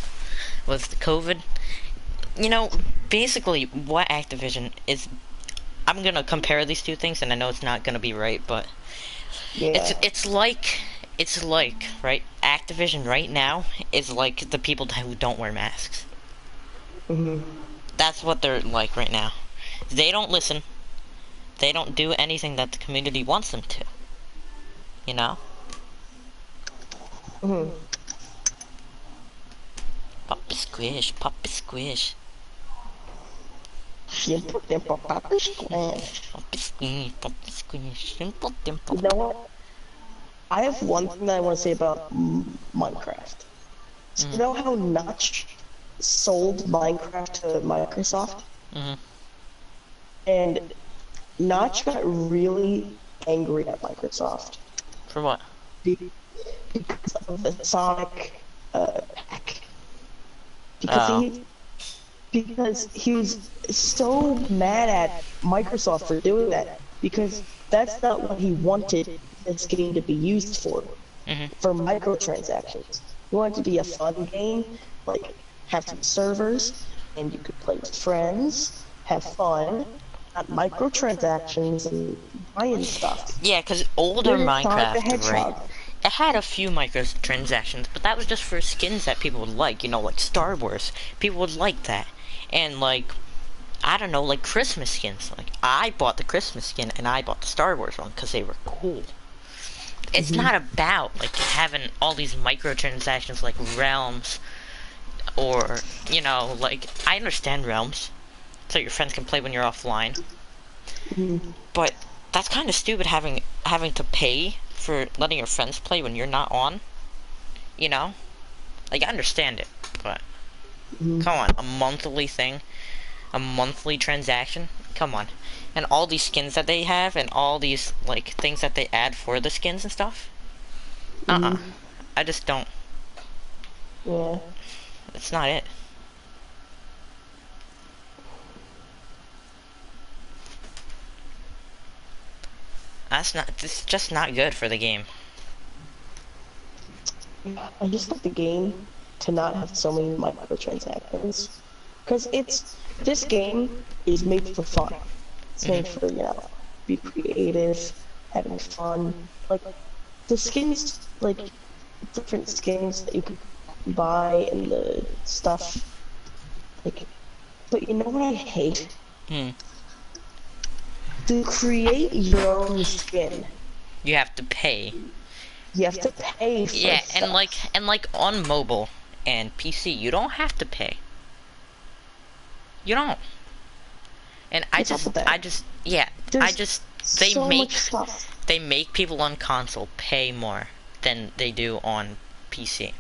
with the COVID. You know, basically what Activision is. I'm gonna compare these two things, and I know it's not gonna be right, but Yeah. it's like right. Activision right now is like the people who don't wear masks. That's what they're like right now. They don't listen. They don't do anything that the community wants them to. You know? Poppy squish, poppy squish. Simple, dimple, poppy squish. Poppy squish, poppy squish, simple, dimple. You know what? I have one thing that I want to say about Minecraft. So you know how Notch sold Minecraft to Microsoft? And Notch got really angry at Microsoft. For what? Because of the Sonic pack. Because he was so mad at Microsoft for doing that. Because that's not what he wanted this game to be used for. For microtransactions. He wanted it to be a fun game, like have some servers, and you could play with friends, have fun, not microtransactions and buying stuff. Yeah, because older Minecraft, right? It had a few microtransactions, but that was just for skins that people would like, you know, like Star Wars. People would like that. And, like, I don't know, like Christmas skins. Like, I bought the Christmas skin and I bought the Star Wars one because they were cool. It's not about, like, having all these microtransactions like realms, or, you know, like, I understand realms, so your friends can play when you're offline, but that's kind of stupid having to pay for letting your friends play when you're not on, you know? Like, I understand it, but come on, a monthly thing, a monthly transaction, come on. And all these skins that they have, and all these, like, things that they add for the skins and stuff, I just don't. Yeah. It's not it. It's just not good for the game. I just want the game to not have so many microtransactions. Because this game is made for fun. It's made for, be creative, having fun. Like, the skins, like, different skins that you can buy and the stuff. Like, but you know what I hate? To create your own skin, You have to pay. you have to pay for Yeah, stuff. and like on mobile and PC, you don't have to pay. You don't. And What's up with that? There's they so much stuff. make people on console pay more than they do on PC.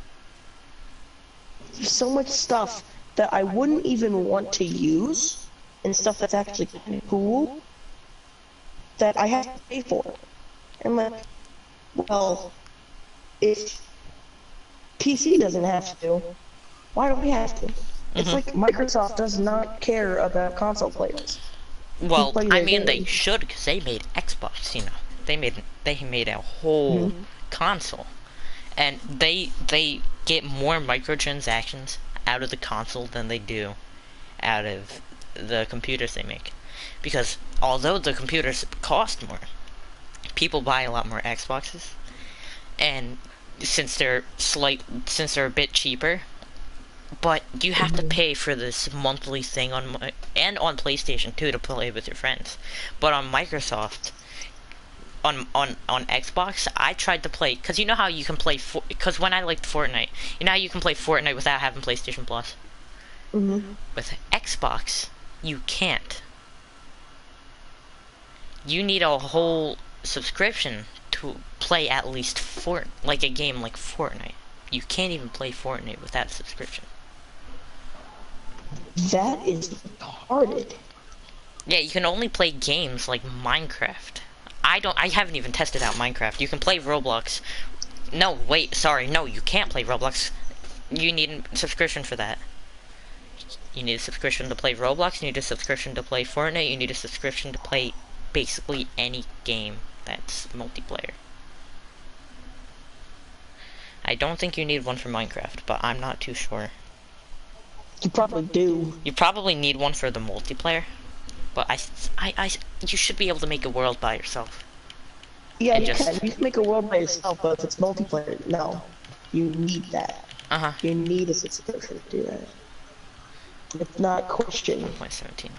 There's so much stuff that I wouldn't even want to use, and stuff that's actually kind of cool, that I have to pay for. And I'm like, well, if PC doesn't have to, why do we have to? It's like Microsoft does not care about console players. Well, Play I their mean, they game. should, because they made Xbox, you know. They made a whole console. And they get more microtransactions out of the console than they do out of the computers they make. Because although the computers cost more, people buy a lot more Xboxes. And since they're a bit cheaper, but you have to pay for this monthly thing and on PlayStation too to play with your friends. But on Microsoft, on Xbox, I tried to play because you know how you can play because when I liked Fortnite, you know how you can play Fortnite without having PlayStation Plus. With Xbox, you can't. You need a whole subscription to play at least like a game like Fortnite. You can't even play Fortnite without a subscription. That is retarded. Yeah, you can only play games like Minecraft. I haven't even tested out Minecraft. You can play Roblox. No, wait, sorry, no, you can't play Roblox. You need a subscription for that. You need a subscription to play Roblox, you need a subscription to play Fortnite, you need a subscription to play basically any game that's multiplayer. I don't think you need one for Minecraft, but I'm not too sure. You probably do. You probably need one for the multiplayer, but you should be able to make a world by yourself. Yeah, you can. You can make a world by yourself, but if it's multiplayer, no. You need that. You need a subscription to do that. It's not question. 1.1711.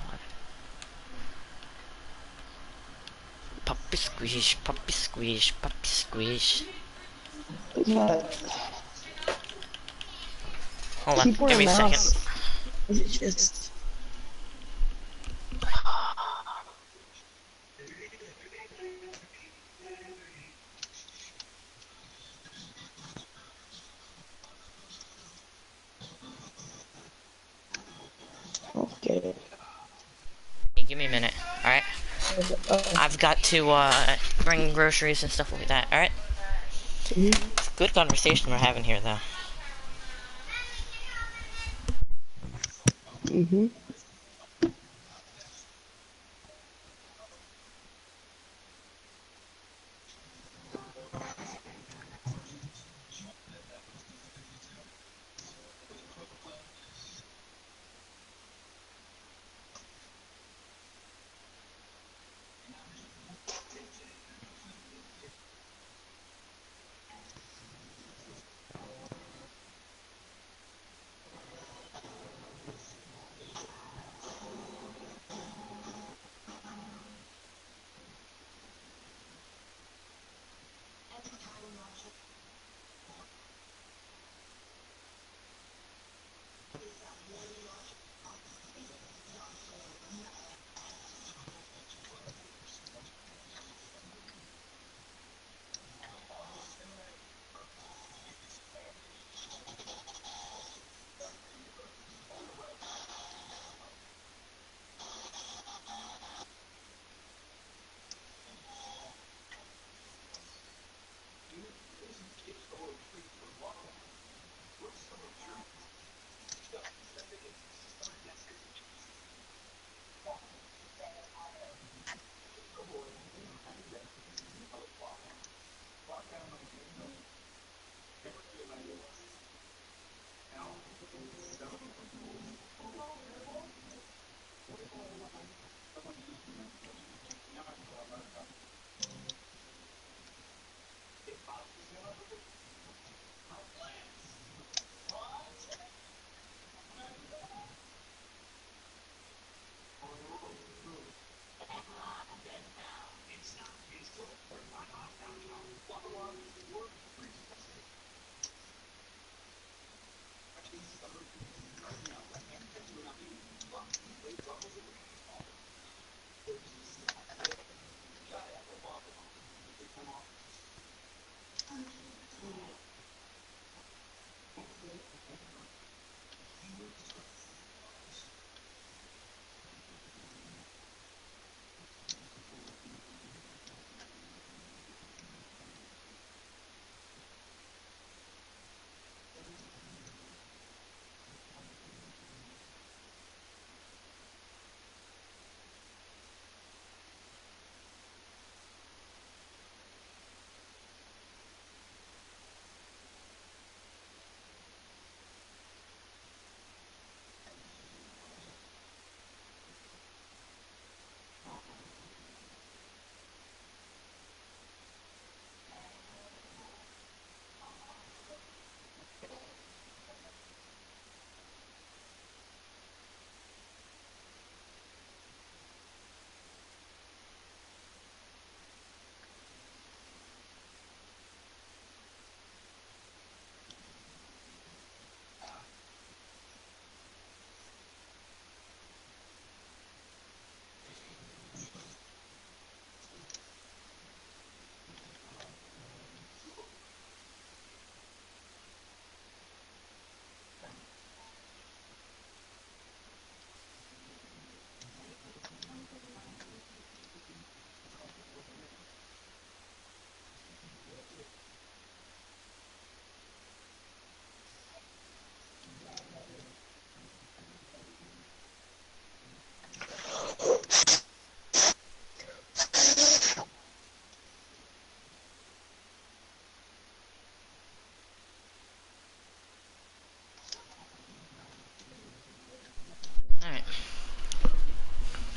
Puppy squish, puppy squish, puppy squish. Yeah. Hold on, give me a second. Is it just... Okay. Hey, give me a minute, alright? I've got to bring groceries and stuff like that, alright? It's a good conversation we're having here, though.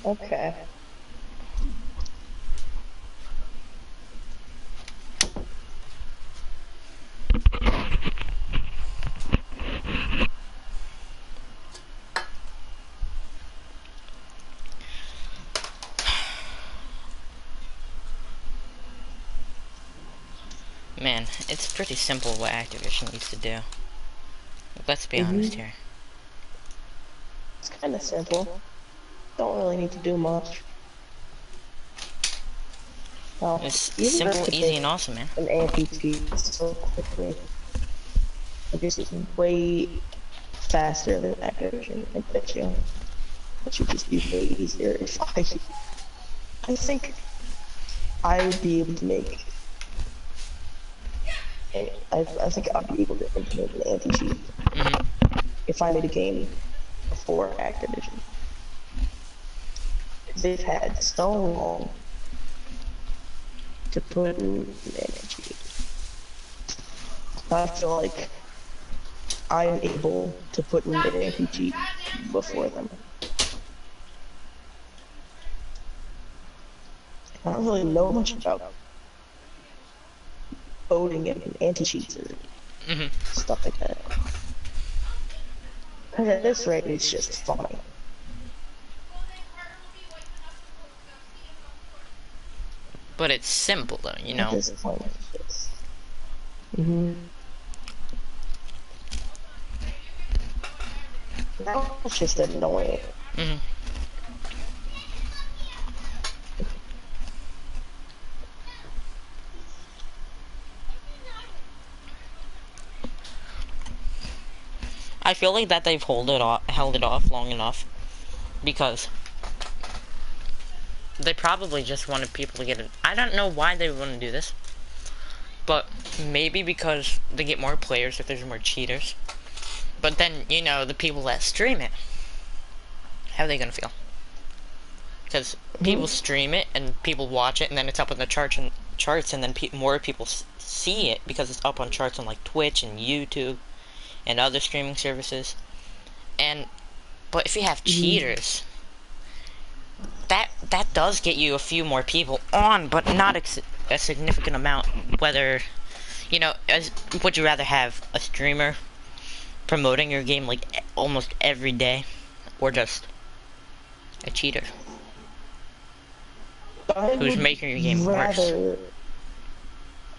Okay. Man, it's pretty simple what Activision needs to do. Let's be honest here. It's kind of simple. Don't really need to do much. Well, It's even simple, could easy, make and awesome, man. an anti-cheat so quickly. This is way faster than Activision. I bet you. It should just be way easier if I think I would be able to make. I think I'd be able to implement an anti-cheat if I made a game before Activision. They've had so long to put in an anti-cheat. I feel like I am able to put in an anti-cheat before them. I don't really know much about coding and anti-cheats or stuff like that. Because at this rate, it's just funny. But it's simple, though, you know. At this point, it's just... Now it's just annoying. I feel like that they've held it off long enough because they probably just wanted people to get it. I don't know why they want to do this, but maybe because they get more players if there's more cheaters. But then, you know, the people that stream it, how are they gonna feel? Because people stream it and people watch it, and then it's up on the charts, and then more people see it because it's up on charts on like Twitch and YouTube and other streaming services. But if you have cheaters, that does get you a few more people on, but not a significant amount. Whether, you know, would you rather have a streamer promoting your game like almost every day, or just a cheater who's making your game worse?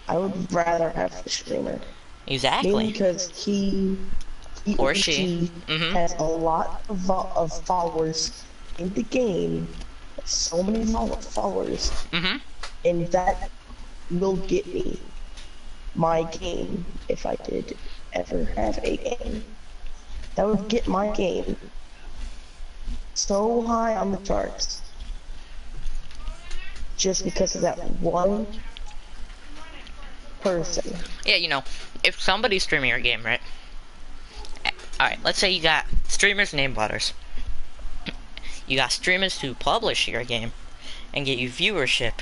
I would rather have the streamer. Exactly. Mainly because he or she has a lot of followers in the game. So many followers. And that will get me my game if I did ever have a game. That would get my game so high on the charts. Just because of that one person. Yeah, you know, if somebody's streaming your game, right? Alright, let's say you got streamers, name blotters. You got streamers who publish your game and get you viewership.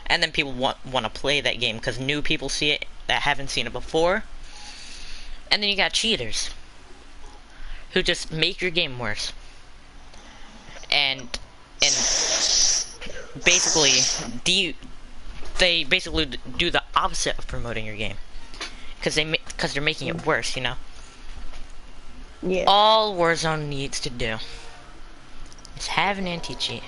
And then people want to play that game because new people see it that haven't seen it before. And then you got cheaters who just make your game worse. And basically they basically do the opposite of promoting your game because they're making it worse, you know. Yeah. All Warzone needs to do is have an anti-cheat.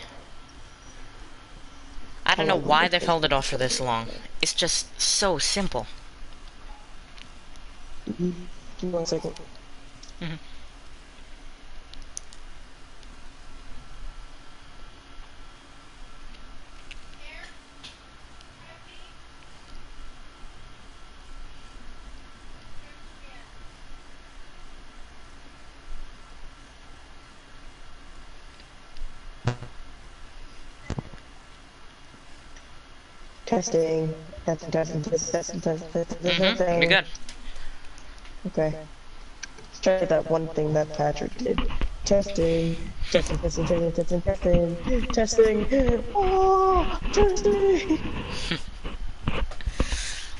I don't know why they've held it off for this long. It's just so simple. Give me 1 second. Testing. You're good. Okay. Let's try that one thing that Patrick did. Testing. Testing. Oh, testing.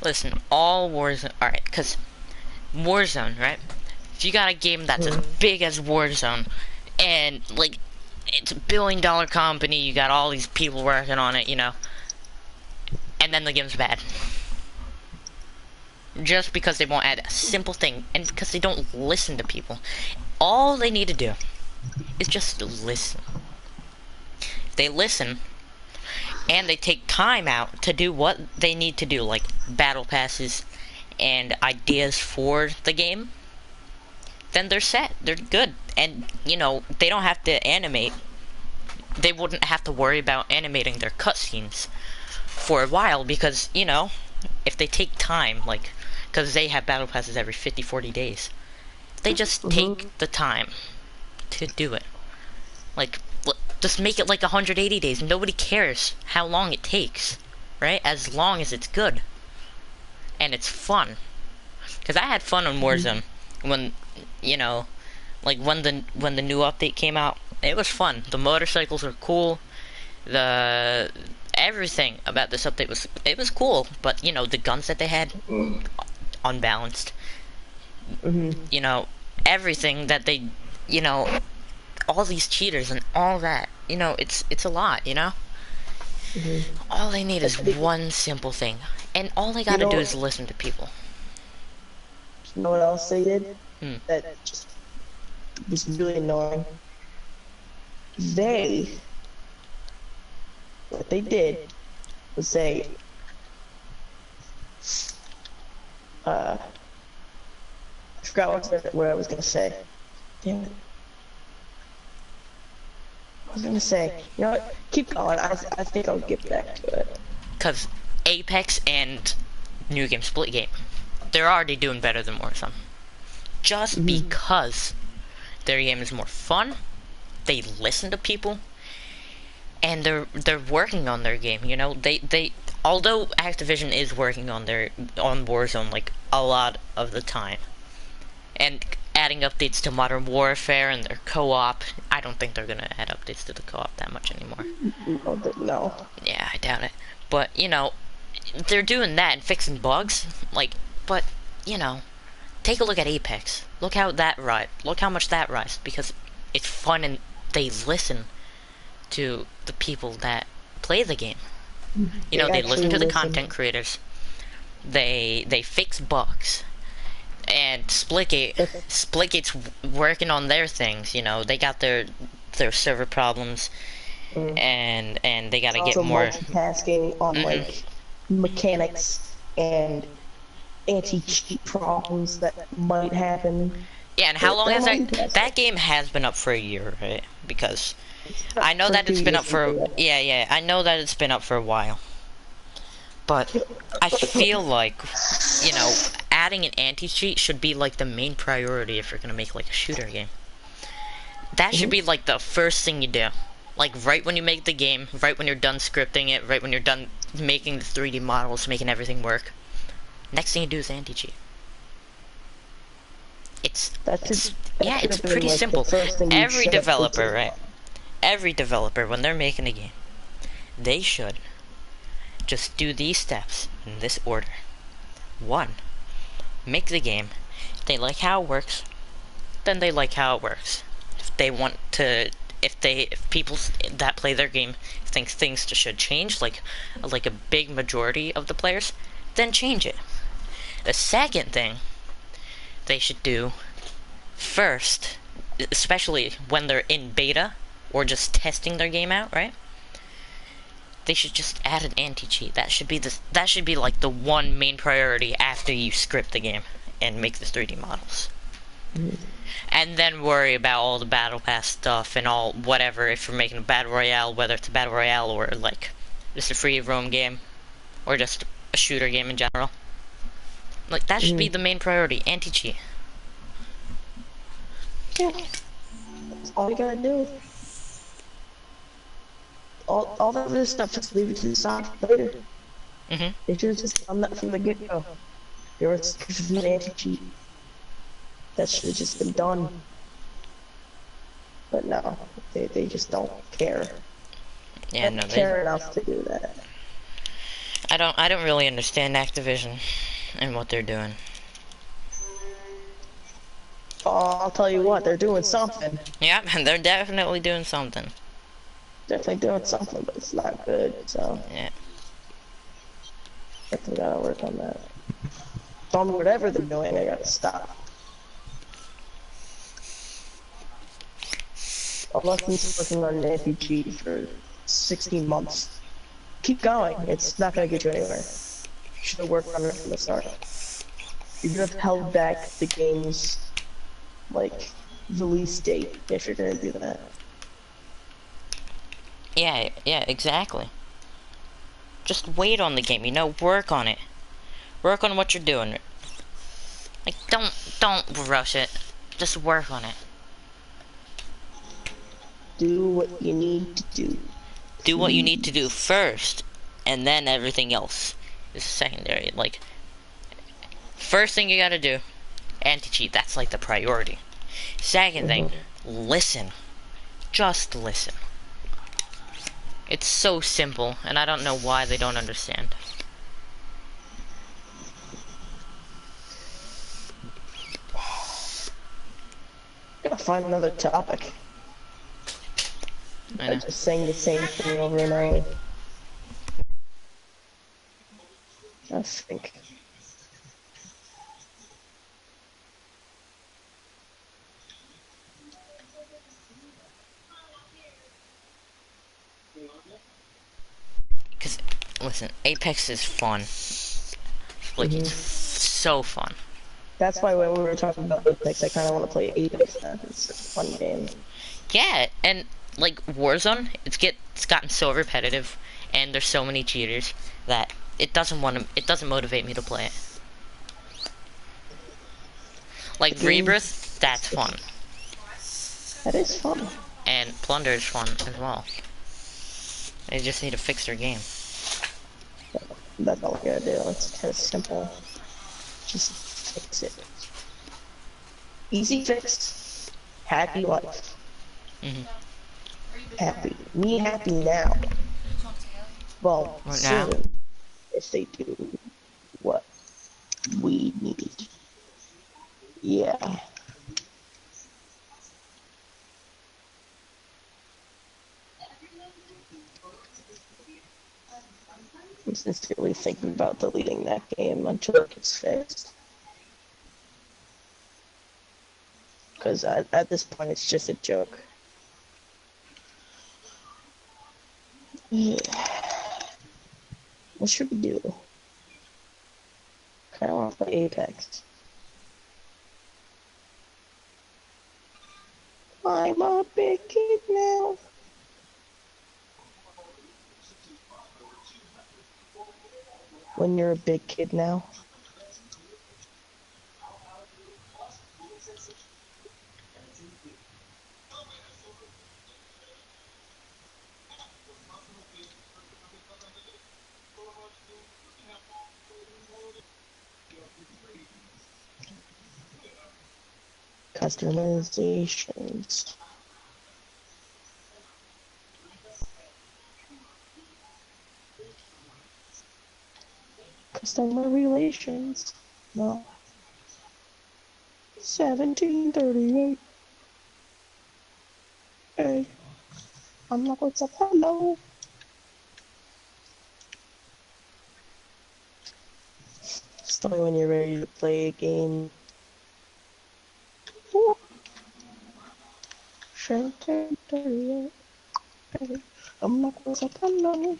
Listen, all Warzone. Alright, because Warzone, right? If you got a game that's as big as Warzone, and like it's a billion-dollar company. You got all these people working on it, you know, and then the game's bad. Just because they won't add a simple thing, and because they don't listen to people. All they need to do is just listen. If they listen, and they take time out to do what they need to do, like battle passes and ideas for the game, then they're set. They're good. And, you know, they don't have to animate. They wouldn't have to worry about animating their cutscenes for a while because, you know, if they take time, like, because they have battle passes every 50, 40 days. They just take the time to do it. Like, just make it like 180 days. Nobody cares how long it takes, right? As long as it's good. And it's fun. Because I had fun on Warzone when, you know, like when the new update came out. It was fun. The motorcycles were cool. Everything about this update was cool. But, you know, the guns that they had, unbalanced. You know, everything that they, you know, all these cheaters and all that, you know, it's a lot, you know. All they need is one simple thing, and all they gotta do is listen to people. You know what else they did? That just was really annoying. What they did was say, I forgot what I was gonna say. Damn it. I was gonna say, you know what? Keep going. I think I'll get back to it. Cause Apex and New Game Split Game, they're already doing better than Warzone. Just because their game is more fun, they listen to people, and they're working on their game. You know, they although Activision is working on Warzone like a lot of the time, and adding updates to Modern Warfare and their co-op. I don't think they're gonna add updates to the co-op that much anymore. No. Yeah, I doubt it. But, you know, they're doing that and fixing bugs. Like, but, you know, take a look at Apex. Look how much that rise. Because it's fun and they listen to the people that play the game. You know, they listen to the content creators. They fix bugs. And Splitgate's working on their things, you know. They got their server problems, and they gotta get more multitasking on like mechanics and anti-cheat problems that might happen. Yeah, and how long has that game has been up for a year, right? Because I know that it's been up for I know that it's been up for a while. But I feel like, you know, adding an anti-cheat should be like the main priority if you're gonna make like a shooter game. That should be like the first thing you do. Like right when you make the game, right when you're done scripting it, right when you're done making the 3D models, making everything work. Next thing you do is anti-cheat. It's pretty simple. Every developer, right? Every developer, when they're making a game, they should just do these steps in this order. 1. Make the game. If they like how it works, then they like how it works. If they want to, if people that play their game think things should change, like a big majority of the players, then change it. The second thing they should do first, especially when they're in beta or just testing their game out, right? They should just add an anti-cheat. That should be like the one main priority after you script the game and make the 3D models. And then worry about all the battle pass stuff and all whatever if you're making a battle royale, whether it's a battle royale or like just a free roam game or just a shooter game in general. Like that should be the main priority, anti-cheat. Yeah. That's all you gotta do. All that other stuff, just leave it to the side later. They should have just done that from the get-go. There was an anti-cheat. That should have just been done. But no, they just don't care. Yeah, they don't care enough to do that. I don't really understand Activision and what they're doing. Oh, I'll tell you what, they're doing something. Yeah, they're definitely doing something. Definitely doing something, but it's not good, so Yeah. definitely gotta work on that. On whatever they're doing, I gotta stop. Unless he's working on an anti-cheat for 16 months. Keep going, it's not gonna get you anywhere. You should have worked on it from the start. You could have held back the game's, like, release date if you're gonna do that. Yeah, exactly. Just wait on the game, you know, work on it. Work on what you're doing. Like, don't rush it. Just work on it. Do what you need to do. Do what you need Please. to do first, and then everything else is secondary. Like, first thing you gotta do, anti-cheat, that's like the priority. Second thing, listen. Just listen. It's so simple, and I don't know why they don't understand. Gotta find another topic. I I'm know. just saying the same thing over and over. I think. Because, listen, Apex is fun. Like, it's so fun. That's why when we were talking about Apex, I kind of want to play Apex now. It's such a fun game. Yeah, and, like, Warzone, it's gotten so repetitive, and there's so many cheaters, that it doesn't motivate me to play it. Like, The game, Rebirth, that's fun. that is fun. And Plunder is fun as well. They just need to fix their game. That's all we gotta do. It's kind of simple. Just fix it. Easy fix. Happy life. Mm-hmm. Happy. Me happy now. Well, Right now? soon. If they do what we need. Yeah. I'm sincerely thinking about deleting that game until it gets fixed. Because at this point, it's just a joke. Yeah. What should we do? I want to play Apex. I'm a big kid now. When you're a big kid now. Customizations. Customer relations. No. 1738. Hey. I'm like, what's up? Hello. Just tell me when you're ready to play a game. Ooh. 1738. Hey. I'm like, what's up? Hello.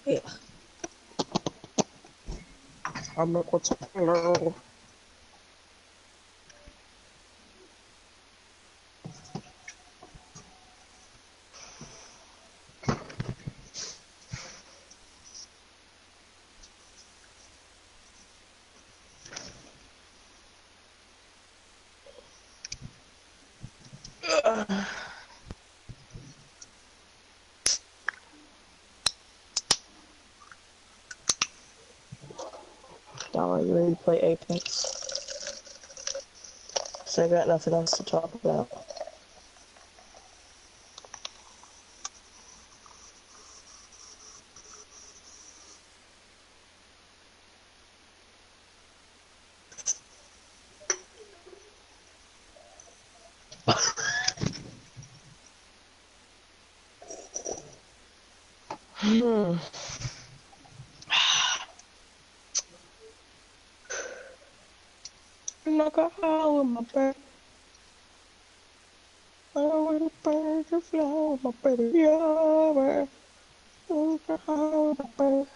Yeah. I'm like, what's up? Hello. Dollar, you ready to play Apex? So I got nothing else to talk about. Like a hole in my back. I want a bird to fly with my baby. Yeah, like a hole in my back.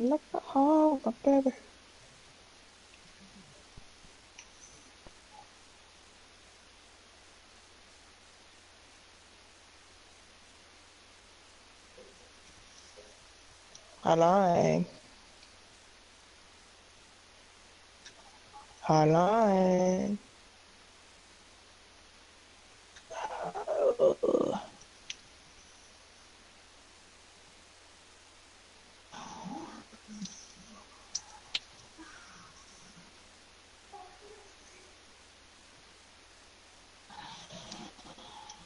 Like a hole in my baby. Hello. Hello.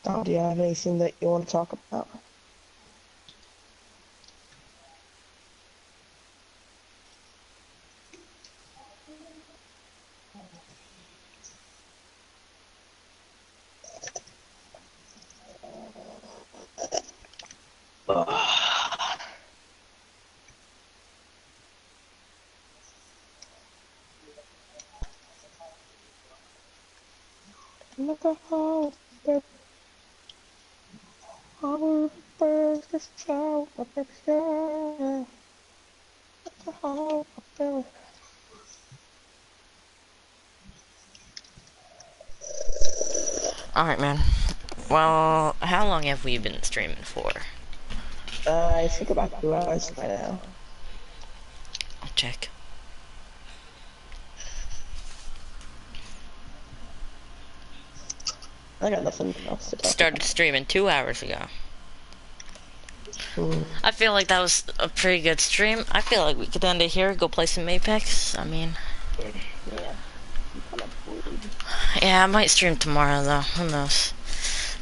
Oh, do you have anything that you want to talk about? Like a hole, baby. Hole, birds, the flower, baby. Yeah. Like a hole, baby. Alright, man. Well, how long have we been streaming for? I think about 2 hours by now. I'll check. I got nothing else to talk Started streaming 2 hours ago. about. I feel like that was a pretty good stream. I feel like we could end it here, go play some Apex. I mean... Yeah. I'm kind of bored. Yeah, I might stream tomorrow, though. Who knows?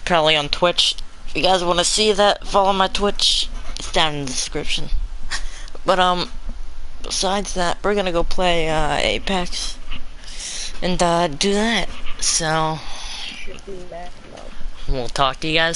Probably on Twitch. If you guys want to see that, follow my Twitch. It's down in the description. But, besides that, we're gonna go play, Apex. And, do that. So... we'll talk to you guys